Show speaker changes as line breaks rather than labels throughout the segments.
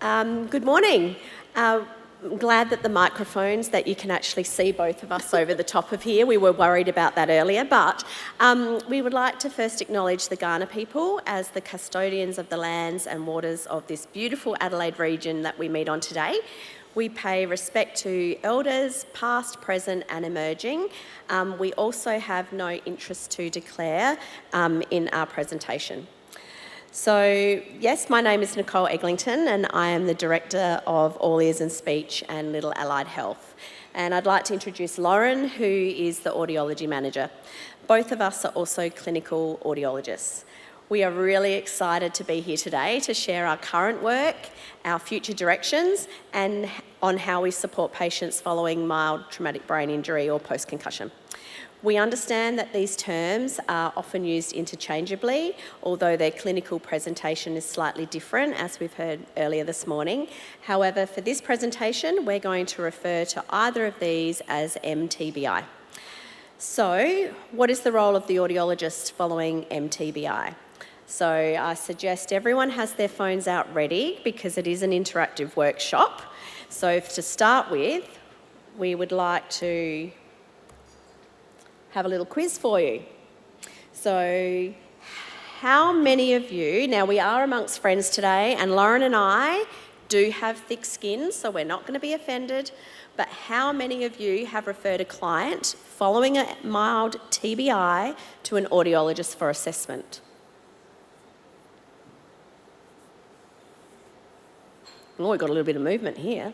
Good morning. I'm glad that the microphones, that you can actually see both of us over the top of here. We were worried about that earlier, but we would like to first acknowledge the Kaurna people as the custodians of the lands and waters of this beautiful Adelaide region that we meet on today. We pay respect to elders, past, present and emerging. We also have no interest to declare in our presentation. So, yes, my name is Nicole Eglinton and I am the Director of All Ears and Speech and Little Allied Health. And I'd like to introduce Lauren, who is the Audiology Manager. Both of us are also clinical audiologists. We are really excited to be here today to share our current work, our future directions, and on how we support patients following mild traumatic brain injury or post-concussion. We understand that these terms are often used interchangeably, although their clinical presentation is slightly different, as we've heard earlier this morning. However, for this presentation, we're going to refer to either of these as mTBI. So, what is the role of the audiologist following mTBI? So, I suggest everyone has their phones out ready because it is an interactive workshop. So, to start with, we would like to have a little quiz for you. So, how many of you, now we are amongst friends today, and Lauren and I do have thick skin, so we're not going to be offended, but how many of you have referred a client following a mild TBI to an audiologist for assessment? Oh, we've got a little bit of movement here.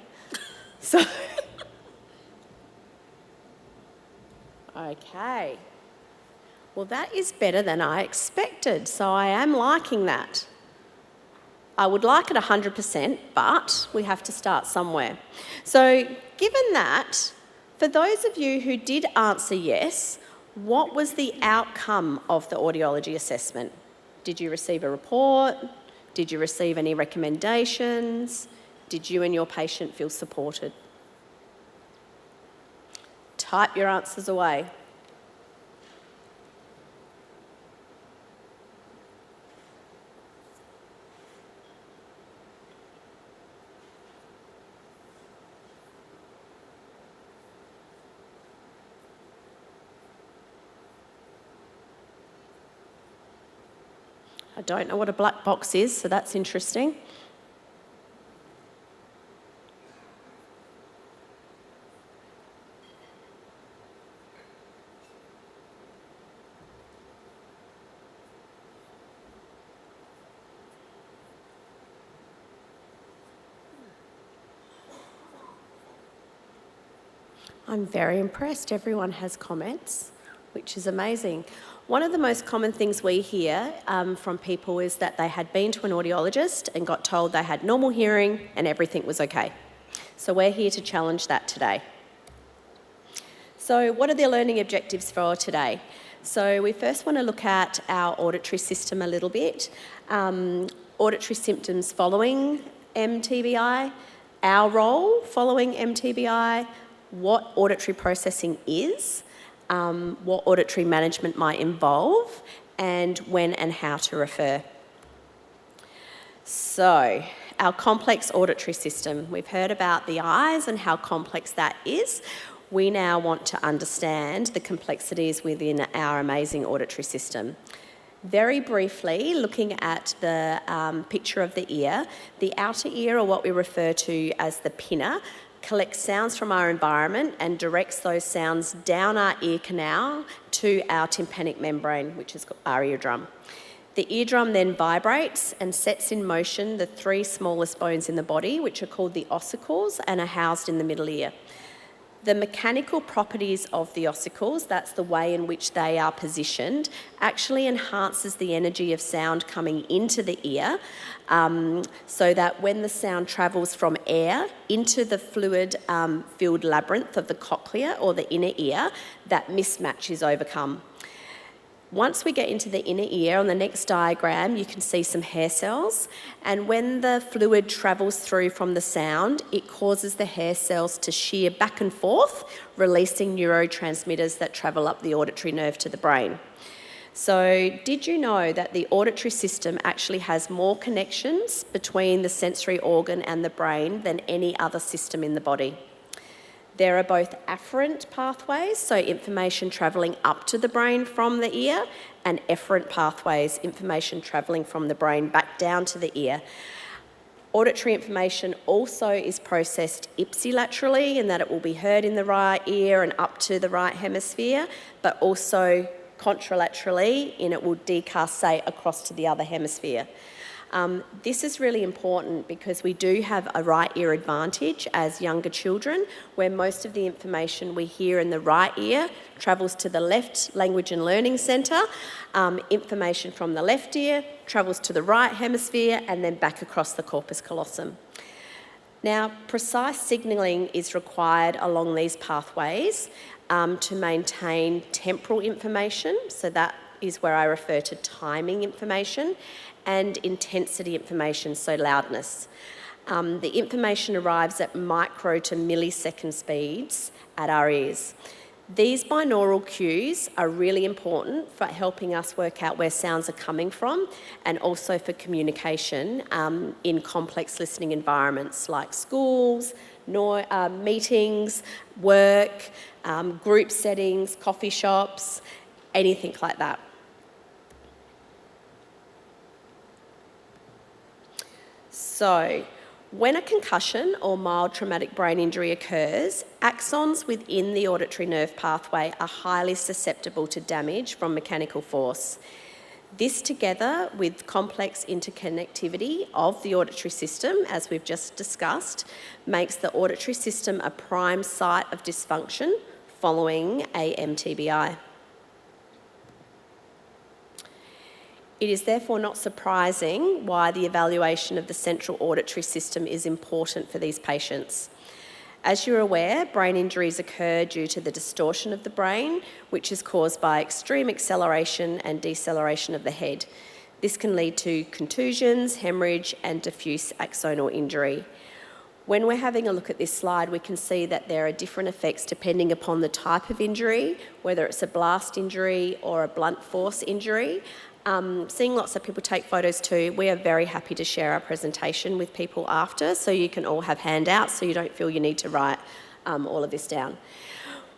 So, okay. Well, that is better than I expected, so I am liking that. I would like it 100%, but we have to start somewhere. So, given that, for those of you who did answer yes, what was the outcome of the audiology assessment? Did you receive a report? Did you receive any recommendations? Did you and your patient feel supported? Type your answers away. I don't know what a black box is, so that's interesting. I'm very impressed. Everyone has comments, which is amazing. One of the most common things we hear from people is that they had been to an audiologist and got told they had normal hearing and everything was okay. So we're here to challenge that today. So what are the learning objectives for today? So we first want to look at our auditory system a little bit, auditory symptoms following mTBI, our role following mTBI, what auditory processing is, what auditory management might involve, and when and how to refer. So, our complex auditory system. We've heard about the eyes and how complex that is. We now want to understand the complexities within our amazing auditory system. Very briefly, looking at the picture of the ear, the outer ear, or what we refer to as the pinna, collects sounds from our environment and directs those sounds down our ear canal to our tympanic membrane, which is our eardrum. The eardrum then vibrates and sets in motion the three smallest bones in the body, which are called the ossicles and are housed in the middle ear. The mechanical properties of the ossicles, that's the way in which they are positioned, actually enhances the energy of sound coming into the ear, so that when the sound travels from air into the fluid-filled labyrinth of the cochlea or the inner ear, that mismatch is overcome. Once we get into the inner ear, on the next diagram, you can see some hair cells, and when the fluid travels through from the sound, it causes the hair cells to shear back and forth, releasing neurotransmitters that travel up the auditory nerve to the brain. So did you know that the auditory system actually has more connections between the sensory organ and the brain than any other system in the body? There are both afferent pathways, so information travelling up to the brain from the ear, and efferent pathways, information travelling from the brain back down to the ear. Auditory information also is processed ipsilaterally in that it will be heard in the right ear and up to the right hemisphere, but also contralaterally in it will decursate across to the other hemisphere. This is really important because we do have a right ear advantage as younger children, where most of the information we hear in the right ear travels to the left language and learning centre. Information from the left ear travels to the right hemisphere and then back across the corpus callosum. Now, precise signalling is required along these pathways to maintain temporal information, so that is where I refer to timing information, and intensity information, so loudness. The information arrives at micro to millisecond speeds at our ears. These binaural cues are really important for helping us work out where sounds are coming from, and also for communication in complex listening environments like schools, meetings, work, group settings, coffee shops, anything like that. So, when a concussion or mild traumatic brain injury occurs, axons within the auditory nerve pathway are highly susceptible to damage from mechanical force. This, together with complex interconnectivity of the auditory system, as we've just discussed, makes the auditory system a prime site of dysfunction following a mTBI. It is therefore not surprising why the evaluation of the central auditory system is important for these patients. As you're aware, brain injuries occur due to the distortion of the brain, which is caused by extreme acceleration and deceleration of the head. This can lead to contusions, hemorrhage, and diffuse axonal injury. When we're having a look at this slide, we can see that there are different effects depending upon the type of injury, whether it's a blast injury or a blunt force injury. Seeing lots of people take photos too, we are very happy to share our presentation with people after, so you can all have handouts so you don't feel you need to write all of this down.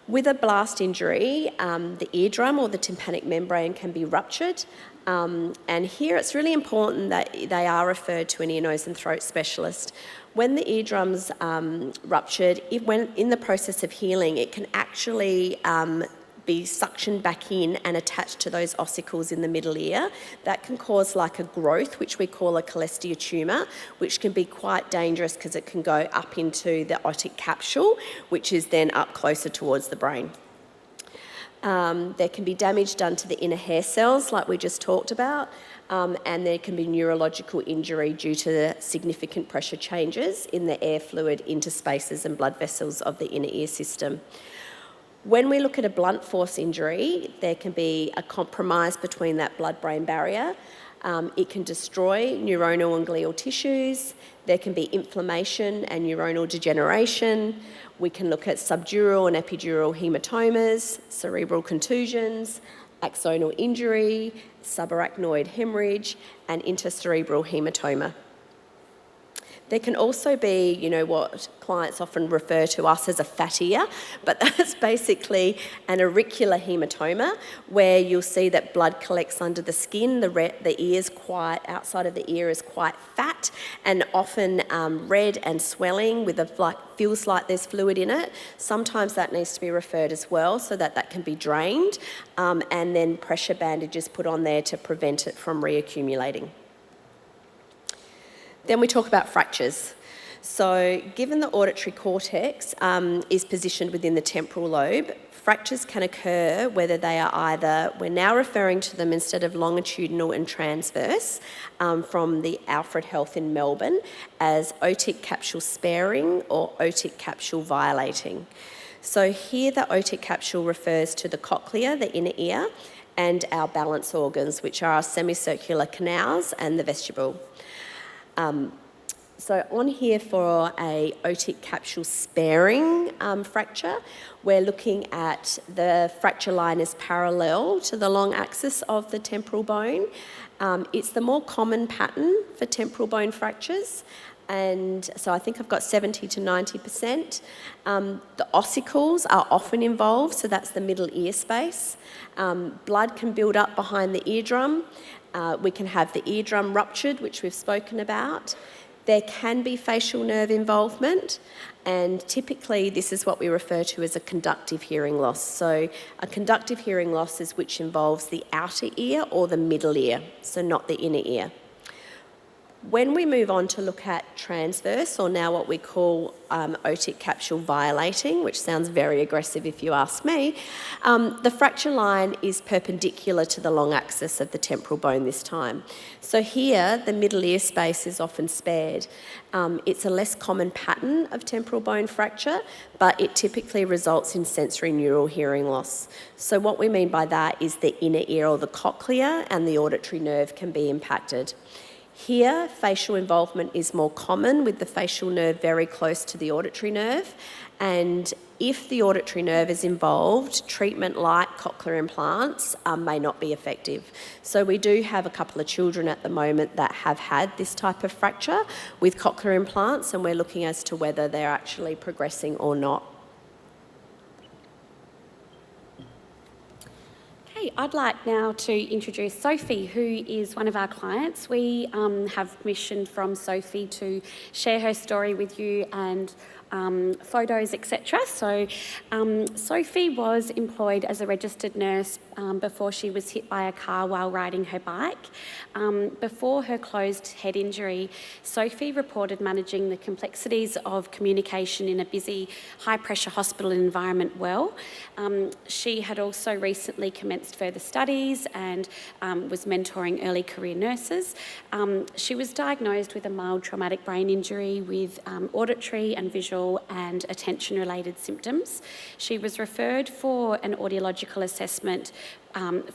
With a blast injury, the eardrum or the tympanic membrane can be ruptured, and here it's really important that they are referred to an ear, nose and throat specialist. When the eardrum's ruptured, when in the process of healing, it can actually be suctioned back in and attached to those ossicles in the middle ear. That can cause like a growth, which we call a cholestear tumour, which can be quite dangerous because it can go up into the otic capsule, which is then up closer towards the brain. There can be damage done to the inner hair cells, like we just talked about, and there can be neurological injury due to the significant pressure changes in the air fluid interspaces and blood vessels of the inner ear system. When we look at a blunt force injury, there can be a compromise between that blood-brain barrier. It can destroy neuronal and glial tissues. There can be inflammation and neuronal degeneration. We can look at subdural and epidural hematomas, cerebral contusions, axonal injury, subarachnoid hemorrhage, and intercerebral hematoma. There can also be, what clients often refer to us as a fat ear, but that's basically an auricular hematoma where you'll see that blood collects under the skin. The ear's quite, outside of the ear is quite fat and often red and swelling with feels like there's fluid in it. Sometimes that needs to be referred as well so that can be drained and then pressure bandages put on there to prevent it from reaccumulating. Then we talk about fractures. So given the auditory cortex is positioned within the temporal lobe, fractures can occur whether they are either, we're now referring to them instead of longitudinal and transverse from the Alfred Health in Melbourne as otic capsule sparing or otic capsule violating. So here the otic capsule refers to the cochlea, the inner ear, and our balance organs, which are our semicircular canals and the vestibule. So on here for a otic capsule sparing fracture, we're looking at the fracture line is parallel to the long axis of the temporal bone. It's the more common pattern for temporal bone fractures, and so I think I've got 70 to 90%. The ossicles are often involved, so that's the middle ear space. Blood can build up behind the eardrum. We can have the eardrum ruptured, which we've spoken about. There can be facial nerve involvement, and typically this is what we refer to as a conductive hearing loss. So a conductive hearing loss is which involves the outer ear or the middle ear, so not the inner ear. When we move on to look at transverse, or now what we call otic capsule violating, which sounds very aggressive if you ask me, the fracture line is perpendicular to the long axis of the temporal bone this time. So here, the middle ear space is often spared. It's a less common pattern of temporal bone fracture, but it typically results in sensory neural hearing loss. So what we mean by that is the inner ear or the cochlea and the auditory nerve can be impacted. Here, facial involvement is more common with the facial nerve very close to the auditory nerve, and if the auditory nerve is involved, treatment like cochlear implants may not be effective. So we do have a couple of children at the moment that have had this type of fracture with cochlear implants, and we're looking as to whether they're actually progressing or not.
I'd like now to introduce Sophie, who is one of our clients. We have permission from Sophie to share her story with you and photos, etc. So Sophie was employed as a registered nurse before she was hit by a car while riding her bike. Before her closed head injury, Sophie reported managing the complexities of communication in a busy, high-pressure hospital environment well. She had also recently commenced further studies and was mentoring early career nurses. She was diagnosed with a mild traumatic brain injury with auditory and visual and attention-related symptoms. She was referred for an audiological assessment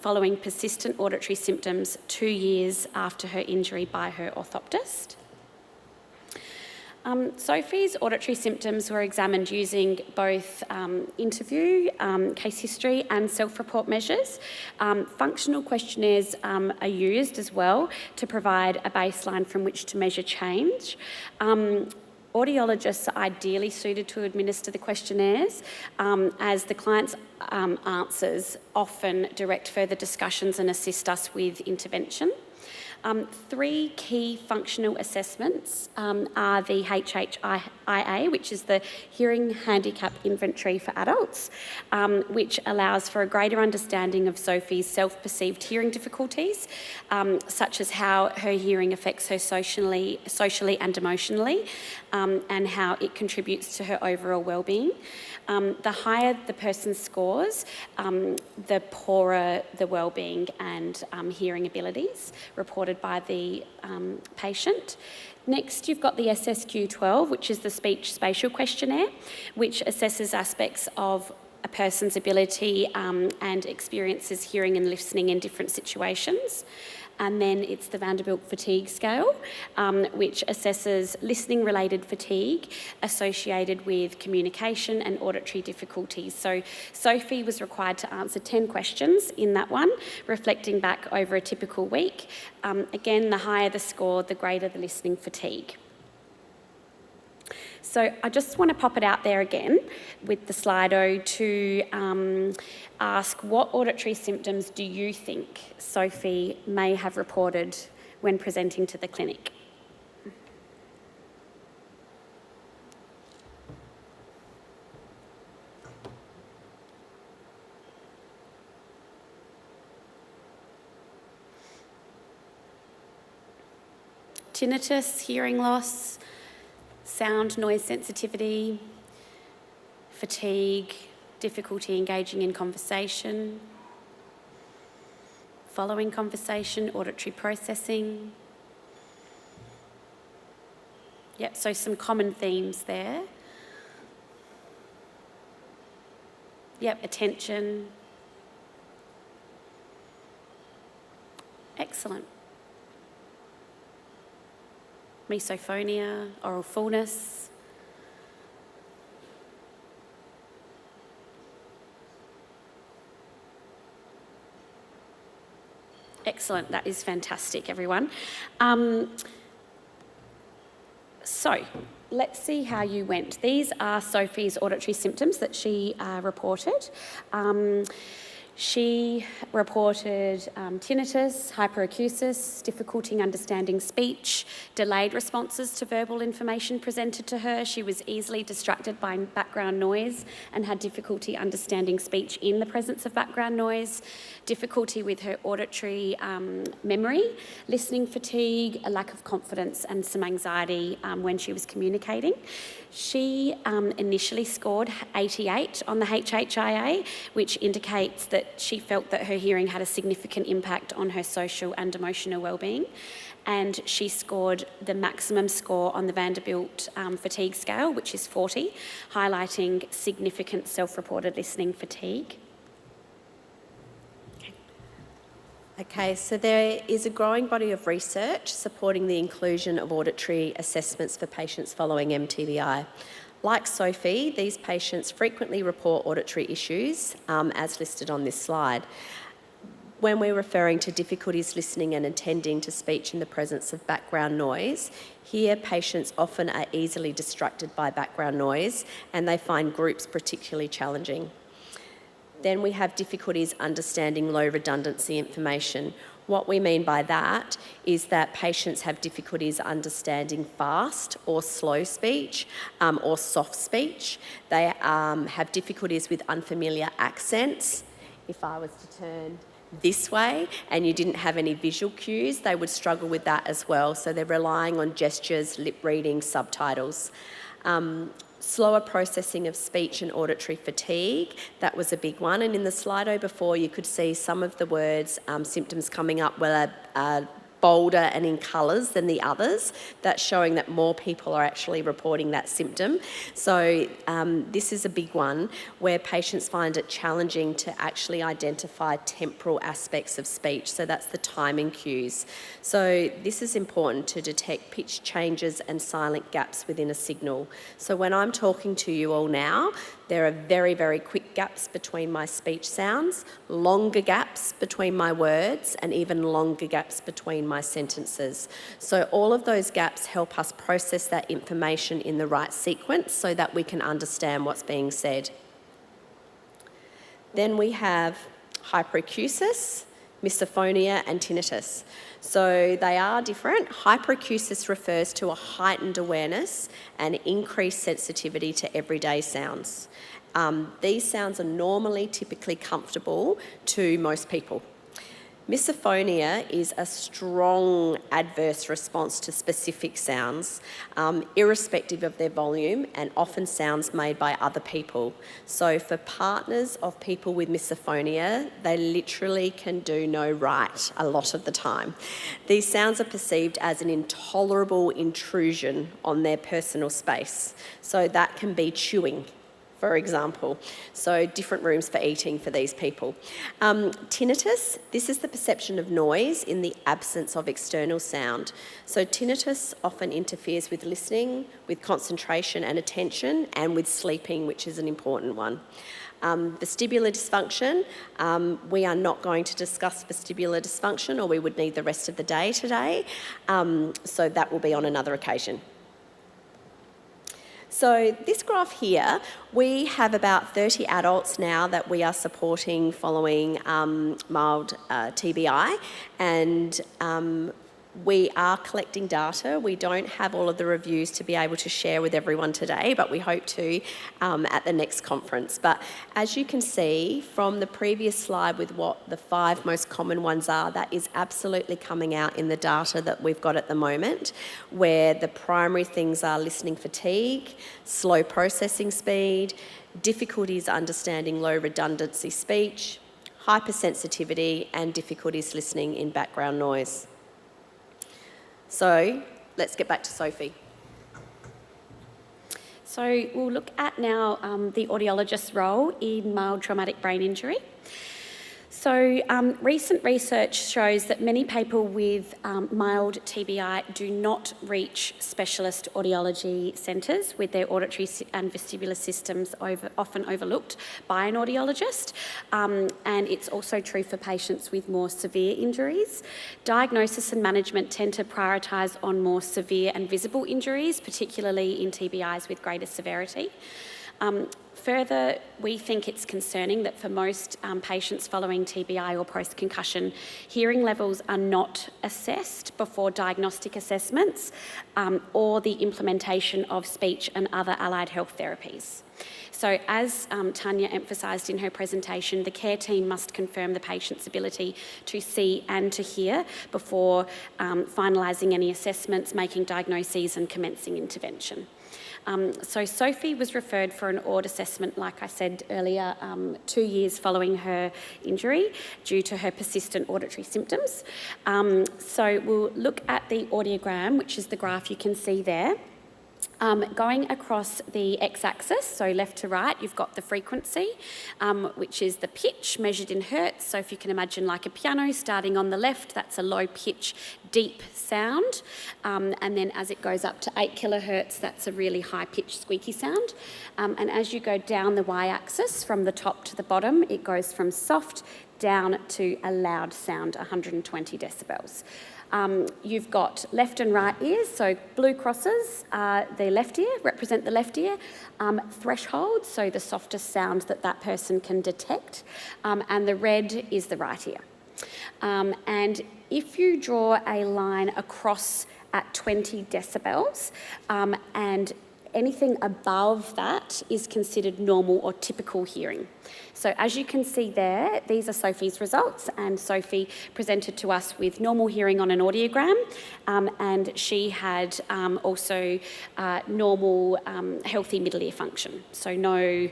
following persistent auditory symptoms 2 years after her injury by her orthoptist. Sophie's auditory symptoms were examined using both interview, case history and self-report measures. Functional questionnaires are used as well to provide a baseline from which to measure change. Audiologists are ideally suited to administer the questionnaires as the client's answers often direct further discussions and assist us with intervention. 3 key functional assessments are the HHIA, which is the Hearing Handicap Inventory for Adults, which allows for a greater understanding of Sophie's self-perceived hearing difficulties, such as how her hearing affects her socially and emotionally, and how it contributes to her overall well-being. The higher the person scores, the poorer the well-being and hearing abilities reported by the patient. Next, you've got the SSQ-12, which is the Speech Spatial Questionnaire, which assesses aspects of a person's ability and experiences hearing and listening in different situations. And then it's the Vanderbilt Fatigue Scale, which assesses listening-related fatigue associated with communication and auditory difficulties. So Sophie was required to answer 10 questions in that one, reflecting back over a typical week. Again, the higher the score, the greater the listening fatigue. So I just want to pop it out there again with the Slido to ask, what auditory symptoms do you think Sophie may have reported when presenting to the clinic? Tinnitus, hearing loss, sound, noise sensitivity, fatigue, difficulty engaging in conversation, following conversation, auditory processing. Yep, so some common themes there. Yep, attention. Excellent. misophonia, oral fullness. Excellent, that is fantastic, everyone. So, let's see how you went. These are Sophie's auditory symptoms that she reported. She reported tinnitus, hyperacusis, difficulty in understanding speech, delayed responses to verbal information presented to her. She was easily distracted by background noise and had difficulty understanding speech in the presence of background noise, difficulty with her auditory memory, listening fatigue, a lack of confidence and some anxiety when she was communicating. She initially scored 88 on the HHIA, which indicates that she felt that her hearing had a significant impact on her social and emotional well-being. And she scored the maximum score on the Vanderbilt fatigue scale, which is 40, highlighting significant self-reported listening fatigue.
Okay, so there is a growing body of research supporting the inclusion of auditory assessments for patients following mTBI. Like Sophie, these patients frequently report auditory issues, as listed on this slide. When we're referring to difficulties listening and attending to speech in the presence of background noise, here patients often are easily distracted by background noise and they find groups particularly challenging. Then we have difficulties understanding low redundancy information. What we mean by that is that patients have difficulties understanding fast or slow speech or soft speech. They have difficulties with unfamiliar accents. If I was to turn this way and you didn't have any visual cues, they would struggle with that as well. So they're relying on gestures, lip reading, subtitles. Slower processing of speech and auditory fatigue, that was a big one. And in the Slido before, you could see some of the words, symptoms coming up were bolder and in colours than the others. That's showing that more people are actually reporting that symptom. So this is a big one where patients find it challenging to actually identify temporal aspects of speech. So that's the timing cues. So this is important to detect pitch changes and silent gaps within a signal. So when I'm talking to you all now, there are very, very quick gaps between my speech sounds, longer gaps between my words, and even longer gaps between my sentences. So all of those gaps help us process that information in the right sequence so that we can understand what's being said. Then we have hyperacusis, misophonia and tinnitus. So they are different. Hyperacusis refers to a heightened awareness and increased sensitivity to everyday sounds. These sounds are normally typically comfortable to most people. Misophonia is a strong adverse response to specific sounds, irrespective of their volume, and often sounds made by other people. So for partners of people with misophonia, they literally can do no right a lot of the time. These sounds are perceived as an intolerable intrusion on their personal space. So that can be chewing, for example. So different rooms for eating for these people. Tinnitus, this is the perception of noise in the absence of external sound. So tinnitus often interferes with listening, with concentration and attention, and with sleeping, which is an important one. Vestibular dysfunction, we are not going to discuss vestibular dysfunction, or we would need the rest of the day today. So that will be on another occasion. So this graph here, we have about 30 adults now that we are supporting following mild TBI, and we are collecting data. We don't have all of the reviews to be able to share with everyone today, but we hope to at the next conference. But as you can see from the previous slide with what the 5 most common ones are, that is absolutely coming out in the data that we've got at the moment, where the primary things are listening fatigue, slow processing speed, difficulties understanding low redundancy speech, hypersensitivity, and difficulties listening in background noise. So let's get back to Sophie.
So we'll look at now the audiologist's role in mild traumatic brain injury. Recent research shows that many people with mild TBI do not reach specialist audiology centres, with their auditory and vestibular systems often overlooked by an audiologist. And it's also true for patients with more severe injuries. Diagnosis and management tend to prioritise on more severe and visible injuries, particularly in TBIs with greater severity. Further, we think it's concerning that for most patients following TBI or post-concussion, hearing levels are not assessed before diagnostic assessments or the implementation of speech and other allied health therapies. So as Tanya emphasised in her presentation, the care team must confirm the patient's ability to see and to hear before finalising any assessments, making diagnoses and commencing intervention. So Sophie was referred for an AUD assessment, like I said earlier, 2 years following her injury due to her persistent auditory symptoms. So we'll look at the audiogram, which is the graph you can see there. Going across the x-axis, so left to right, you've got the frequency, which is the pitch measured in hertz. So if you can imagine like a piano starting on the left, that's a low pitch, deep sound. And then as it goes up to 8 kilohertz, that's a really high pitched, squeaky sound. And as you go down the y-axis from the top to the bottom, it goes from soft down to a loud sound, 120 decibels. You've got left and right ears, so blue crosses are the left ear, represent the left ear. Thresholds, so the softest sound that that person can detect. And the red is the right ear. And if you draw a line across at 20 decibels and anything above that is considered normal or typical hearing. So as you can see there, these are Sophie's results, and Sophie presented to us with normal hearing on an audiogram, and she had also normal healthy middle ear function, so no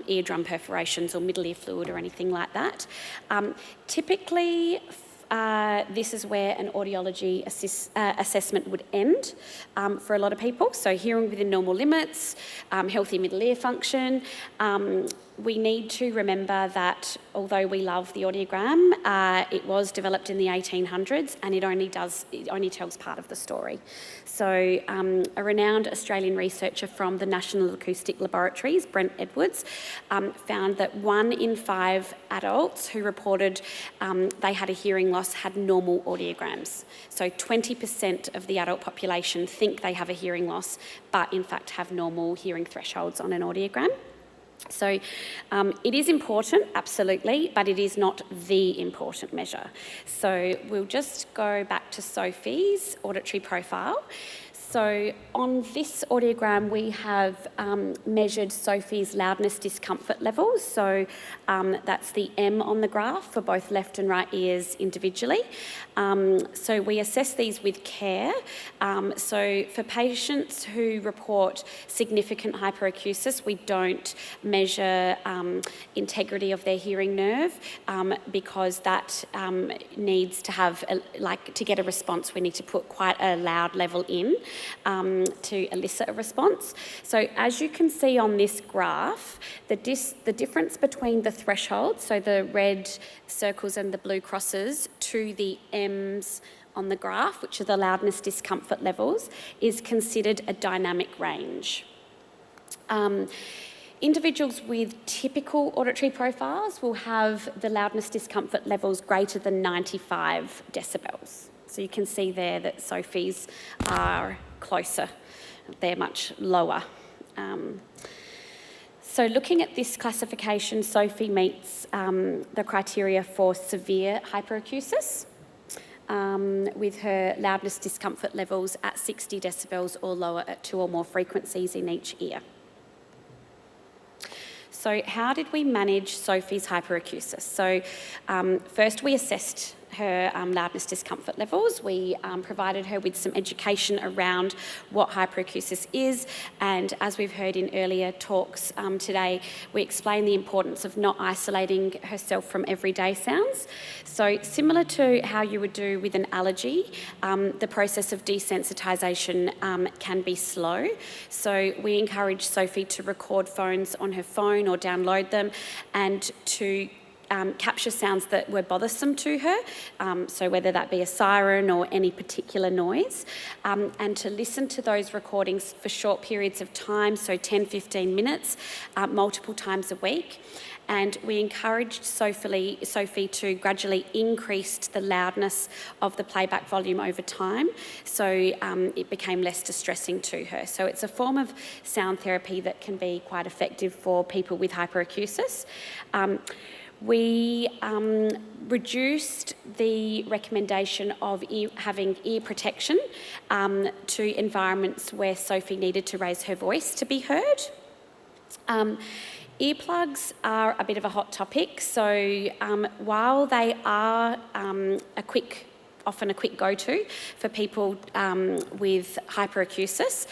eardrum perforations or middle ear fluid or anything like that. Typically, this is where an audiology assessment would end for a lot of people. So hearing within normal limits, healthy middle ear function. We need to remember that although we love the audiogram, it was developed in the 1800s and it only tells part of the story. So a renowned Australian researcher from the National Acoustic Laboratories, Brent Edwards, found that 1 in 5 adults who reported they had a hearing loss had normal audiograms. So 20% of the adult population think they have a hearing loss, but in fact have normal hearing thresholds on an audiogram. So it is important, absolutely, but it is not the important measure. So we'll just go back to Sophie's auditory profile. So on this audiogram, we have measured Sophie's loudness discomfort levels. So that's the M on the graph for both left and right ears individually. So we assess these with care. So for patients who report significant hyperacusis, we don't measure integrity of their hearing nerve because that needs to have, to get a response, we need to put quite a loud level in. To elicit a response. So as you can see on this graph, the difference between the threshold, so the red circles and the blue crosses, to the M's on the graph, which are the loudness discomfort levels, is considered a dynamic range. Individuals with typical auditory profiles will have the loudness discomfort levels greater than 95 decibels. So you can see there that Sophie's are closer, they're much lower. So looking at this classification, Sophie meets the criteria for severe hyperacusis with her loudness discomfort levels at 60 decibels or lower at 2 or more frequencies in each ear. So how did we manage Sophie's hyperacusis? So first we assessed her loudness discomfort levels. We provided her with some education around what hyperacusis is, and as we've heard in earlier talks today, we explained the importance of not isolating herself from everyday sounds. So similar to how you would do with an allergy, the process of desensitisation can be slow. So we encourage Sophie to record phones on her phone or download them, and to capture sounds that were bothersome to her, so whether that be a siren or any particular noise, and to listen to those recordings for short periods of time, so 10, 15 minutes, multiple times a week. And we encouraged Sophie to gradually increase the loudness of the playback volume over time, so it became less distressing to her. So it's a form of sound therapy that can be quite effective for people with hyperacusis. We reduced the recommendation of having ear protection to environments where Sophie needed to raise her voice to be heard. Earplugs are a bit of a hot topic, so while they are often a quick go-to for people with hyperacusis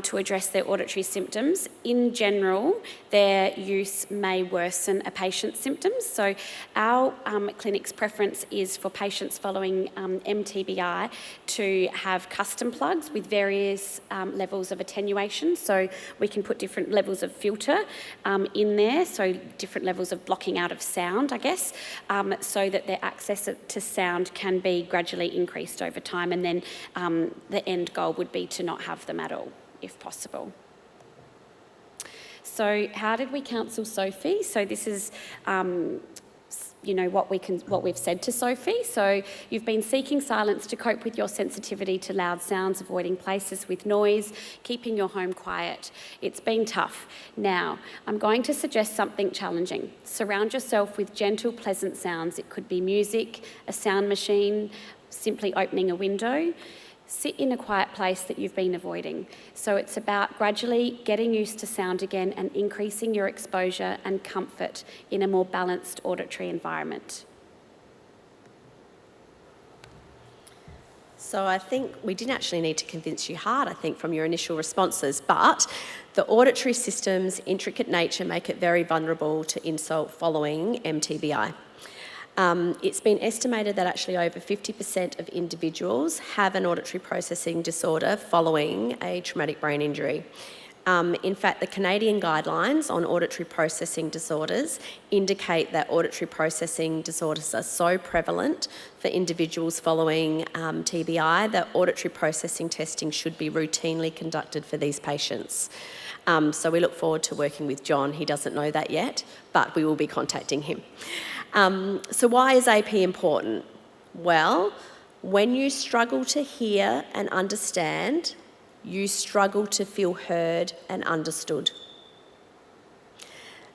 to address their auditory symptoms. In general, their use may worsen a patient's symptoms. So our clinic's preference is for patients following mTBI to have custom plugs with various levels of attenuation. So we can put different levels of filter in there, so different levels of blocking out of sound, I guess, so that their access to sound can be gradually increased over time, and then the end goal would be to not have them at all, if possible. So how did we counsel Sophie? So this is what we've said to Sophie. So you've been seeking silence to cope with your sensitivity to loud sounds, avoiding places with noise, keeping your home quiet. It's been tough. Now, I'm going to suggest something challenging. Surround yourself with gentle, pleasant sounds. It could be music, a sound machine, simply opening a window. Sit in a quiet place that you've been avoiding. So it's about gradually getting used to sound again and increasing your exposure and comfort in a more balanced auditory environment.
So I think we didn't actually need to convince you hard, I think, from your initial responses, but the auditory system's intricate nature make it very vulnerable to insult following mTBI. It's been estimated that actually over 50% of individuals have an auditory processing disorder following a traumatic brain injury. In fact, the Canadian guidelines on auditory processing disorders indicate that auditory processing disorders are so prevalent for individuals following TBI that auditory processing testing should be routinely conducted for these patients. So we look forward to working with John. He doesn't know that yet, but we will be contacting him. So why is AP important? Well, when you struggle to hear and understand, you struggle to feel heard and understood.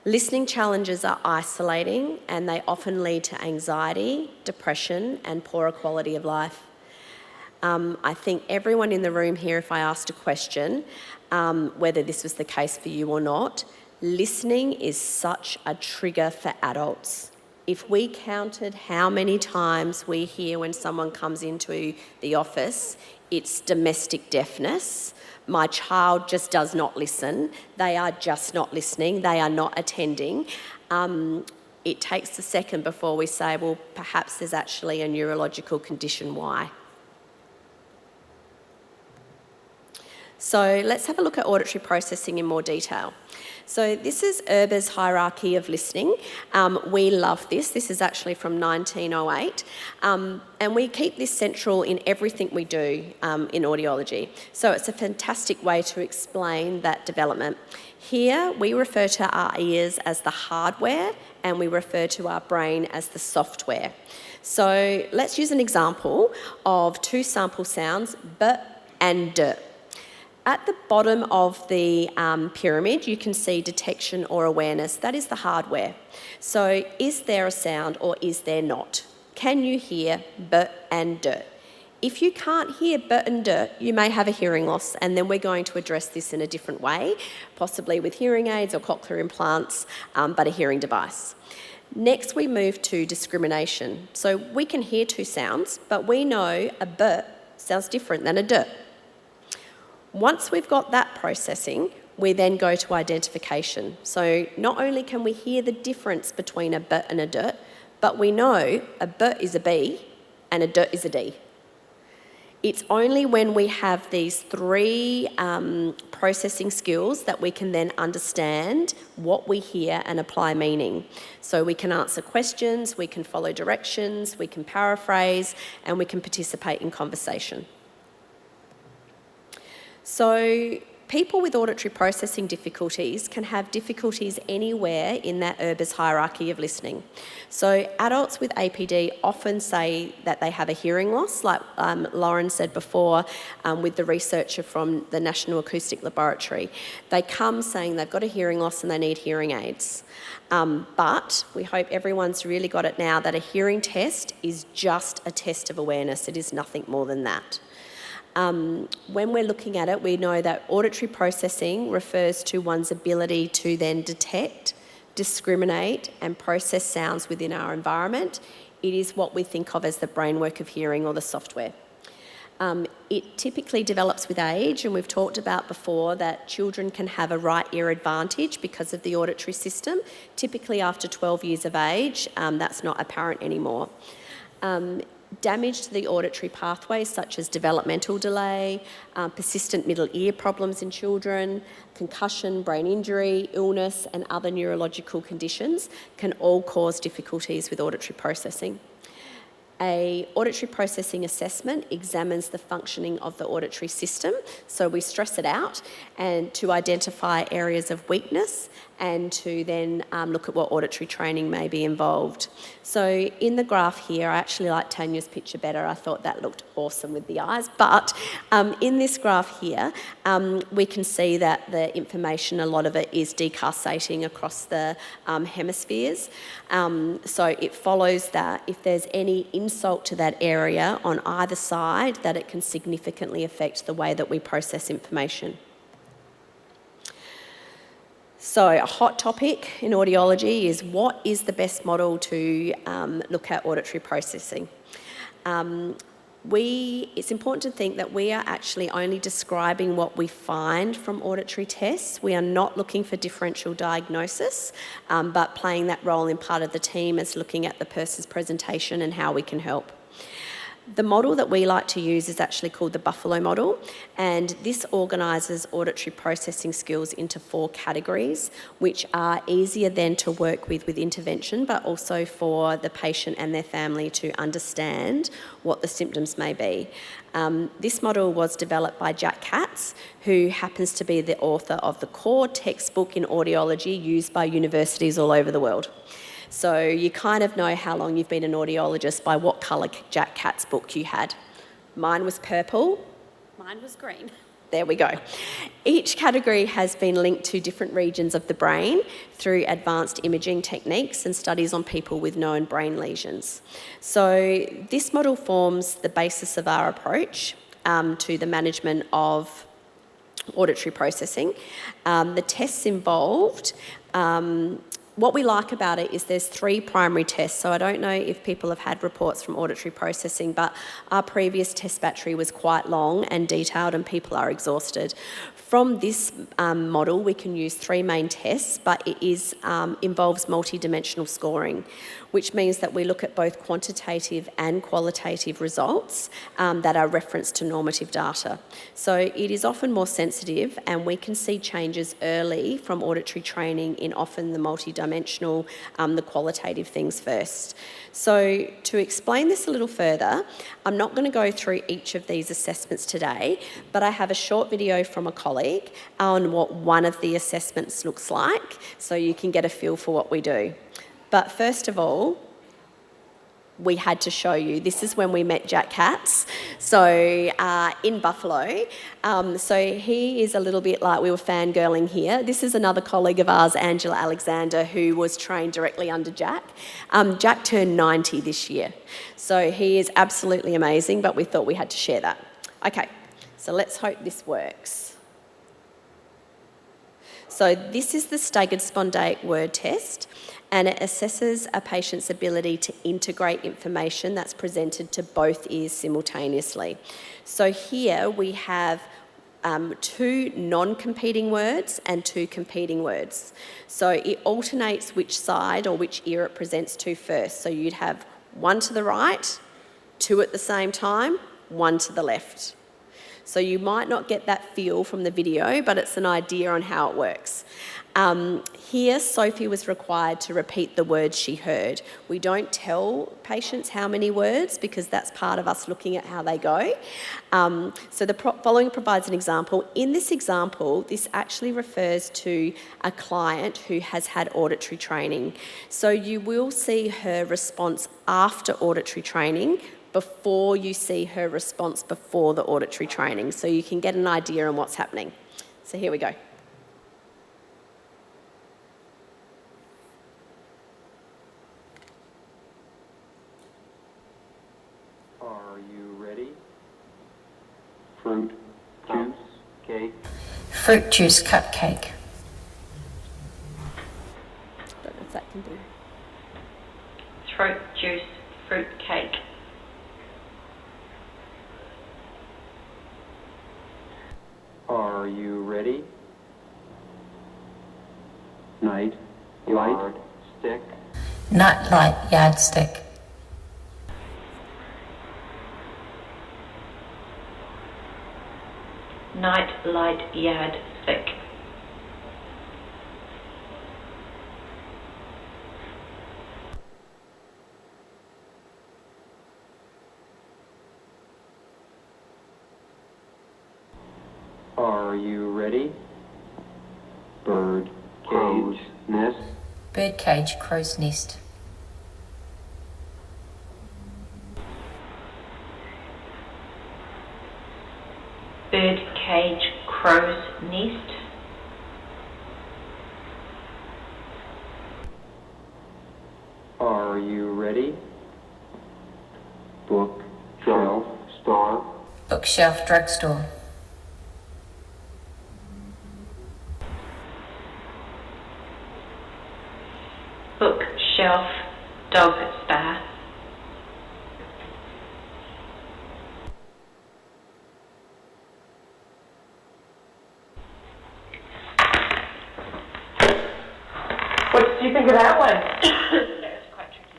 Listening challenges are isolating and they often lead to anxiety, depression and poorer quality of life. I think everyone in the room here, if I asked a question, whether this was the case for you or not, listening is such a trigger for adults. If we counted how many times we hear when someone comes into the office, it's domestic deafness, my child just does not listen, they are just not listening, they are not attending, it takes a second before we say, well, perhaps there's actually a neurological condition why. So let's have a look at auditory processing in more detail. So this is Erber's hierarchy of listening. We love this. This is actually from 1908. And we keep this central in everything we do in audiology. So it's a fantastic way to explain that development. Here we refer to our ears as the hardware and we refer to our brain as the software. So let's use an example of two sample sounds, b and d. At the bottom of the pyramid, you can see detection or awareness. That is the hardware. So is there a sound or is there not? Can you hear b and d? If you can't hear b and d, you may have a hearing loss, and then we're going to address this in a different way, possibly with hearing aids or cochlear implants, but a hearing device. Next, we move to discrimination. So we can hear two sounds, but we know a b sounds different than a d. Once we've got that processing, we then go to identification. So not only can we hear the difference between a b and a d, but we know a b is a b and a d is a d. It's only when we have these three processing skills that we can then understand what we hear and apply meaning. So we can answer questions, we can follow directions, we can paraphrase, and we can participate in conversation. So people with auditory processing difficulties can have difficulties anywhere in that IRBIS hierarchy of listening. So adults with APD often say that they have a hearing loss, like Lauren said before, with the researcher from the National Acoustic Laboratory. They come saying they've got a hearing loss and they need hearing aids. But we hope everyone's really got it now that a hearing test is just a test of awareness. It is nothing more than that. When we're looking at it, we know that auditory processing refers to one's ability to then detect, discriminate and process sounds within our environment. It is what we think of as the brainwork of hearing or the software. It typically develops with age, and we've talked about before that children can have a right ear advantage because of the auditory system. Typically after 12 years of age, that's not apparent anymore. Damage to the auditory pathways such as developmental delay, persistent middle ear problems in children, concussion, brain injury, illness and other neurological conditions can all cause difficulties with auditory processing. An auditory processing assessment examines the functioning of the auditory system, so we stress it out and to identify areas of weakness and to then look at what auditory training may be involved. So in the graph here, I actually like Tanya's picture better. I thought that looked awesome with the eyes. But in this graph here, we can see that the information, a lot of it is decussating across the hemispheres. So it follows that if there's any insult to that area on either side, that it can significantly affect the way that we process information. So a hot topic in audiology is what is the best model to look at auditory processing. It's important to think that we are actually only describing what we find from auditory tests. We are not looking for differential diagnosis, but playing that role in part of the team as looking at the person's presentation and how we can help. The model that we like to use is actually called the Buffalo model, and this organises auditory processing skills into 4 categories, which are easier then to work with intervention, but also for the patient and their family to understand what the symptoms may be. This model was developed by Jack Katz, who happens to be the author of the core textbook in audiology used by universities all over the world. So you kind of know how long you've been an audiologist by what colour Jack Katz's book you had. Mine was purple.
Mine was green.
There we go. Each category has been linked to different regions of the brain through advanced imaging techniques and studies on people with known brain lesions. So this model forms the basis of our approach to the management of auditory processing. The tests involved, what we like about it is there's 3 primary tests. So I don't know if people have had reports from auditory processing, but our previous test battery was quite long and detailed and people are exhausted. From this model, we can use 3 main tests, but it involves multi-dimensional scoring, which means that we look at both quantitative and qualitative results that are referenced to normative data. So it is often more sensitive, and we can see changes early from auditory training in often the multi-dimensional, the qualitative things first. So to explain this a little further, I'm not going to go through each of these assessments today, but I have a short video from a colleague on what one of the assessments looks like, so you can get a feel for what we do. But first of all, we had to show you. This is when we met Jack Katz, so in Buffalo. So he is a little bit like, we were fangirling here. This is another colleague of ours, Angela Alexander, who was trained directly under Jack. Jack turned 90 this year, so he is absolutely amazing, but we thought we had to share that. Okay, so let's hope this works. So this is the staggered spondaic word test, and it assesses a patient's ability to integrate information that's presented to both ears simultaneously. So here we have 2 non-competing words and 2 competing words. So it alternates which side or which ear it presents to first. So you'd have 1 to the right, 2 at the same time, one to the left. So you might not get that feel from the video, but it's an idea on how it works. Here, Sophie was required to repeat the words she heard. We don't tell patients how many words because that's part of us looking at how they go. So the following provides an example. In this example, this actually refers to a client who has had auditory training. So you will see her response after auditory training before you see her response before the auditory training. So you can get an idea on what's happening. So here we go.
Are you ready? Fruit, juice, cake.
Fruit juice cupcake.
Don't know if that can do.
Fruit juice fruit cake.
Are you ready? Night, light, stick.
Nut light yardstick. Night light yardstick.
Are you ready? Bird, cage, nest.
Bird cage, crow's nest. Bird cage, crow's nest.
Are you ready? Book, shelf, store.
Bookshelf, drugstore. Bookshelf, dog spa.
What did you think of that one? That was quite tricky.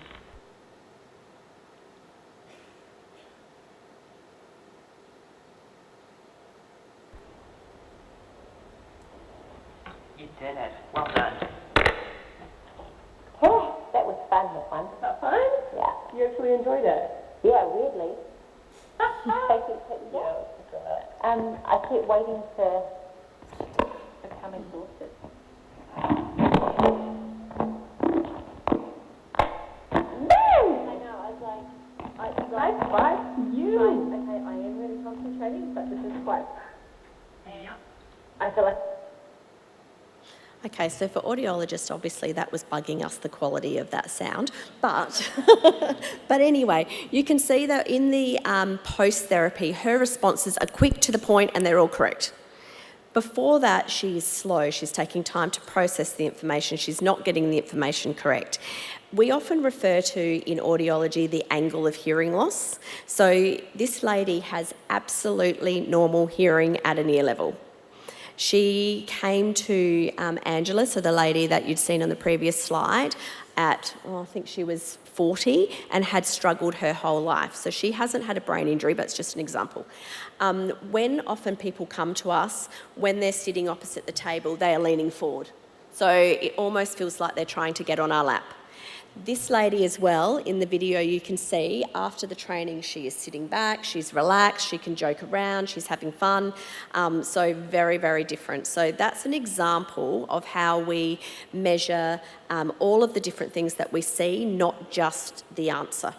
You did it. Well done.
Oh, that was fun, that one.
Was that fun?
Yeah.
You actually enjoyed it?
Yeah, weirdly. I kept waiting to become exhausted. I know, I was like,
Nice fight to you.
okay, I am really concentrating, but this is quite, I feel like.
Okay, so for audiologists, obviously that was bugging us, the quality of that sound. But, but anyway, you can see that in the post-therapy, her responses are quick, to the point, and they're all correct. Before that, she's slow. She's taking time to process the information. She's not getting the information correct. We often refer to, in audiology, the angle of hearing loss. So this lady has absolutely normal hearing at an ear level. She came to Angela, so the lady that you'd seen on the previous slide, at, I think she was 40 and had struggled her whole life. So she hasn't had a brain injury, but it's just an example. When often people come to us, when they're sitting opposite the table, they are leaning forward. So it almost feels like they're trying to get on our lap. This lady as well, in the video you can see, after the training she is sitting back, she's relaxed, she can joke around, she's having fun, so very, very different. So that's an example of how we measure all of the different things that we see, not just the answer.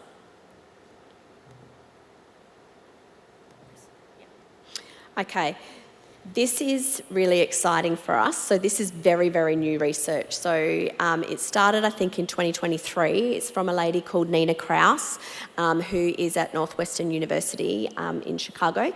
Okay. This is really exciting for us. So this is very, very new research. So it started, I think, in 2023. It's from a lady called Nina Kraus, who is at Northwestern University in Chicago.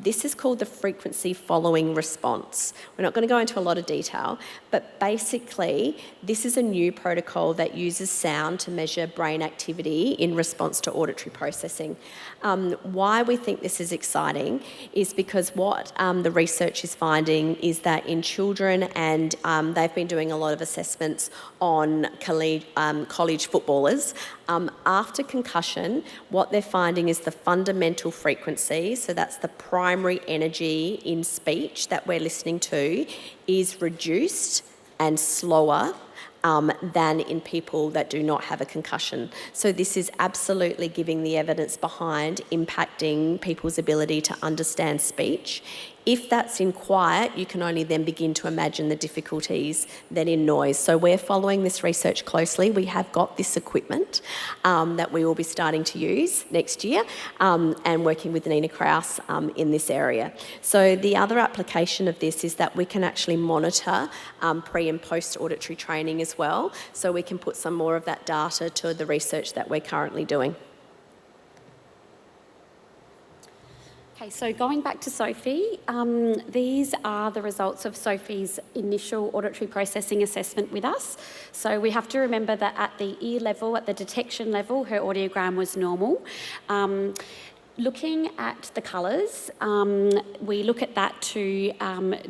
This is called the frequency following response. We're not going to go into a lot of detail, but basically this is a new protocol that uses sound to measure brain activity in response to auditory processing. Why we think this is exciting is because what the research is finding is that in children, and they've been doing a lot of assessments on college footballers, After concussion, what they're finding is the fundamental frequency, so that's the primary energy in speech that we're listening to, is reduced and slower than in people that do not have a concussion. So this is absolutely giving the evidence behind impacting people's ability to understand speech. If that's in quiet, you can only then begin to imagine the difficulties then in noise. So we're following this research closely. We have got this equipment that we will be starting to use next year and working with Nina Kraus in this area. So the other application of this is that we can actually monitor pre and post auditory training as well. So we can put some more of that data to the research that we're currently doing.
Okay, so going back to Sophie, these are the results of Sophie's initial auditory processing assessment with us. So we have to remember that at the ear level, at the detection level, her audiogram was normal. Looking at the colours, we look at that to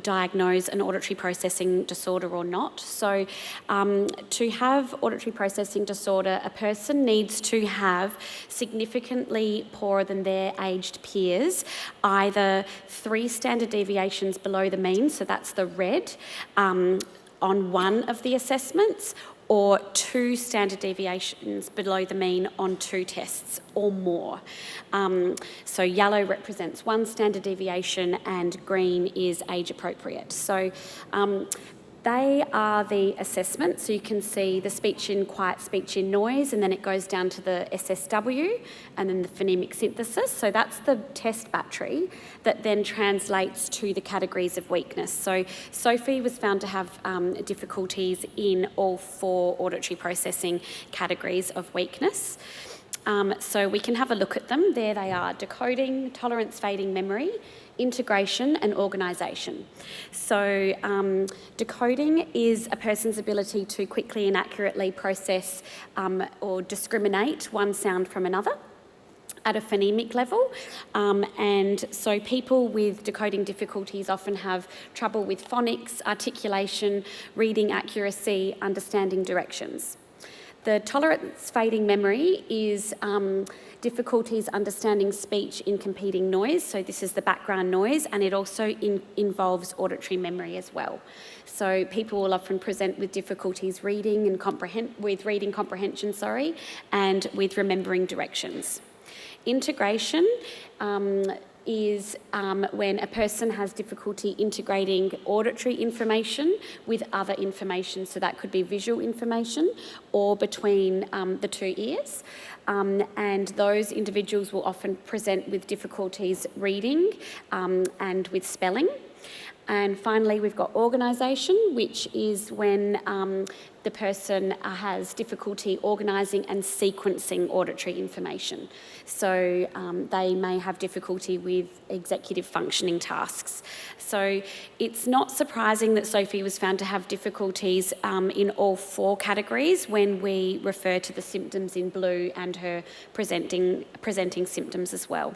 diagnose an auditory processing disorder or not. So to have auditory processing disorder, a person needs to have significantly poorer than their aged peers, either 3 standard deviations below the mean, so that's the red, on one of the assessments, or 2 standard deviations below the mean on 2 tests or more. So yellow represents 1 standard deviation and green is age appropriate. So they are the assessments. So you can see the speech in quiet, speech in noise, and then it goes down to the SSW and then the phonemic synthesis. So that's the test battery that then translates to the categories of weakness. So Sophie was found to have difficulties in all 4 auditory processing categories of weakness. So we can have a look at them. There they are: decoding, tolerance fading memory, integration and organisation. So decoding is a person's ability to quickly and accurately process or discriminate one sound from another at a phonemic level. And so people with decoding difficulties often have trouble with phonics, articulation, reading accuracy, understanding directions. The tolerance fading memory is difficulties understanding speech in competing noise. So this is the background noise, and it also involves auditory memory as well. So people will often present with difficulties reading and reading comprehension, and with remembering directions. Integration is when a person has difficulty integrating auditory information with other information. So that could be visual information or between the 2 ears. And those individuals will often present with difficulties reading and with spelling. And finally, we've got organisation, which is when the person has difficulty organising and sequencing auditory information. So they may have difficulty with executive functioning tasks. So it's not surprising that Sophie was found to have difficulties in all 4 categories when we refer to the symptoms in blue and her presenting symptoms as well.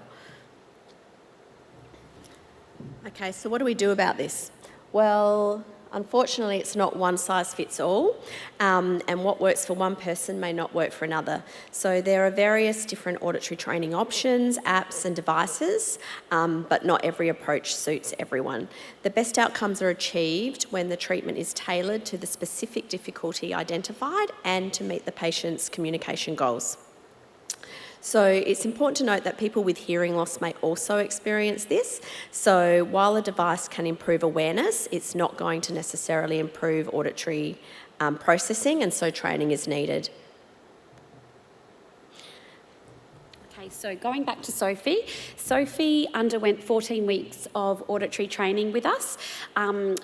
Okay, so what do we do about this? Well, unfortunately, it's not one size fits all, and what works for one person may not work for another. So there are various different auditory training options, apps and devices, but not every approach suits everyone. The best outcomes are achieved when the treatment is tailored to the specific difficulty identified and to meet the patient's communication goals. So it's important to note that people with hearing loss may also experience this. So while a device can improve awareness, it's not going to necessarily improve auditory processing, and so training is needed.
Okay, so going back to Sophie, Sophie underwent 14 weeks of auditory training with us.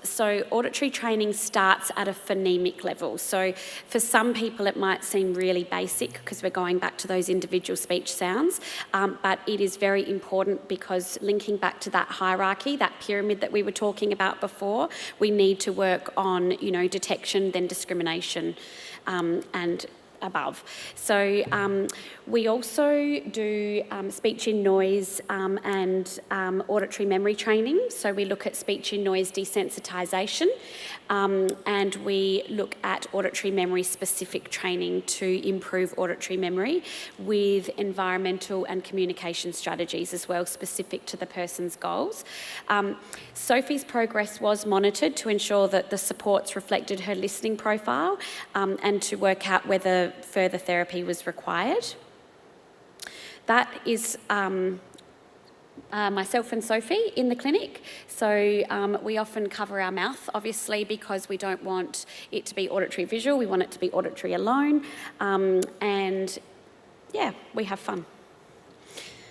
So auditory training starts at a phonemic level. So for some people it might seem really basic because we're going back to those individual speech sounds, but it is very important because linking back to that hierarchy, that pyramid that we were talking about before, we need to work on, detection, then discrimination, and above. So we also do speech in noise and auditory memory training. So we look at speech in noise desensitisation and we look at auditory memory specific training to improve auditory memory with environmental and communication strategies as well, specific to the person's goals. Sophie's progress was monitored to ensure that the supports reflected her listening profile and to work out whether further therapy was required. That is myself and Sophie in the clinic. So we often cover our mouth, obviously, because we don't want it to be auditory visual, we want it to be auditory alone. And yeah, we have fun.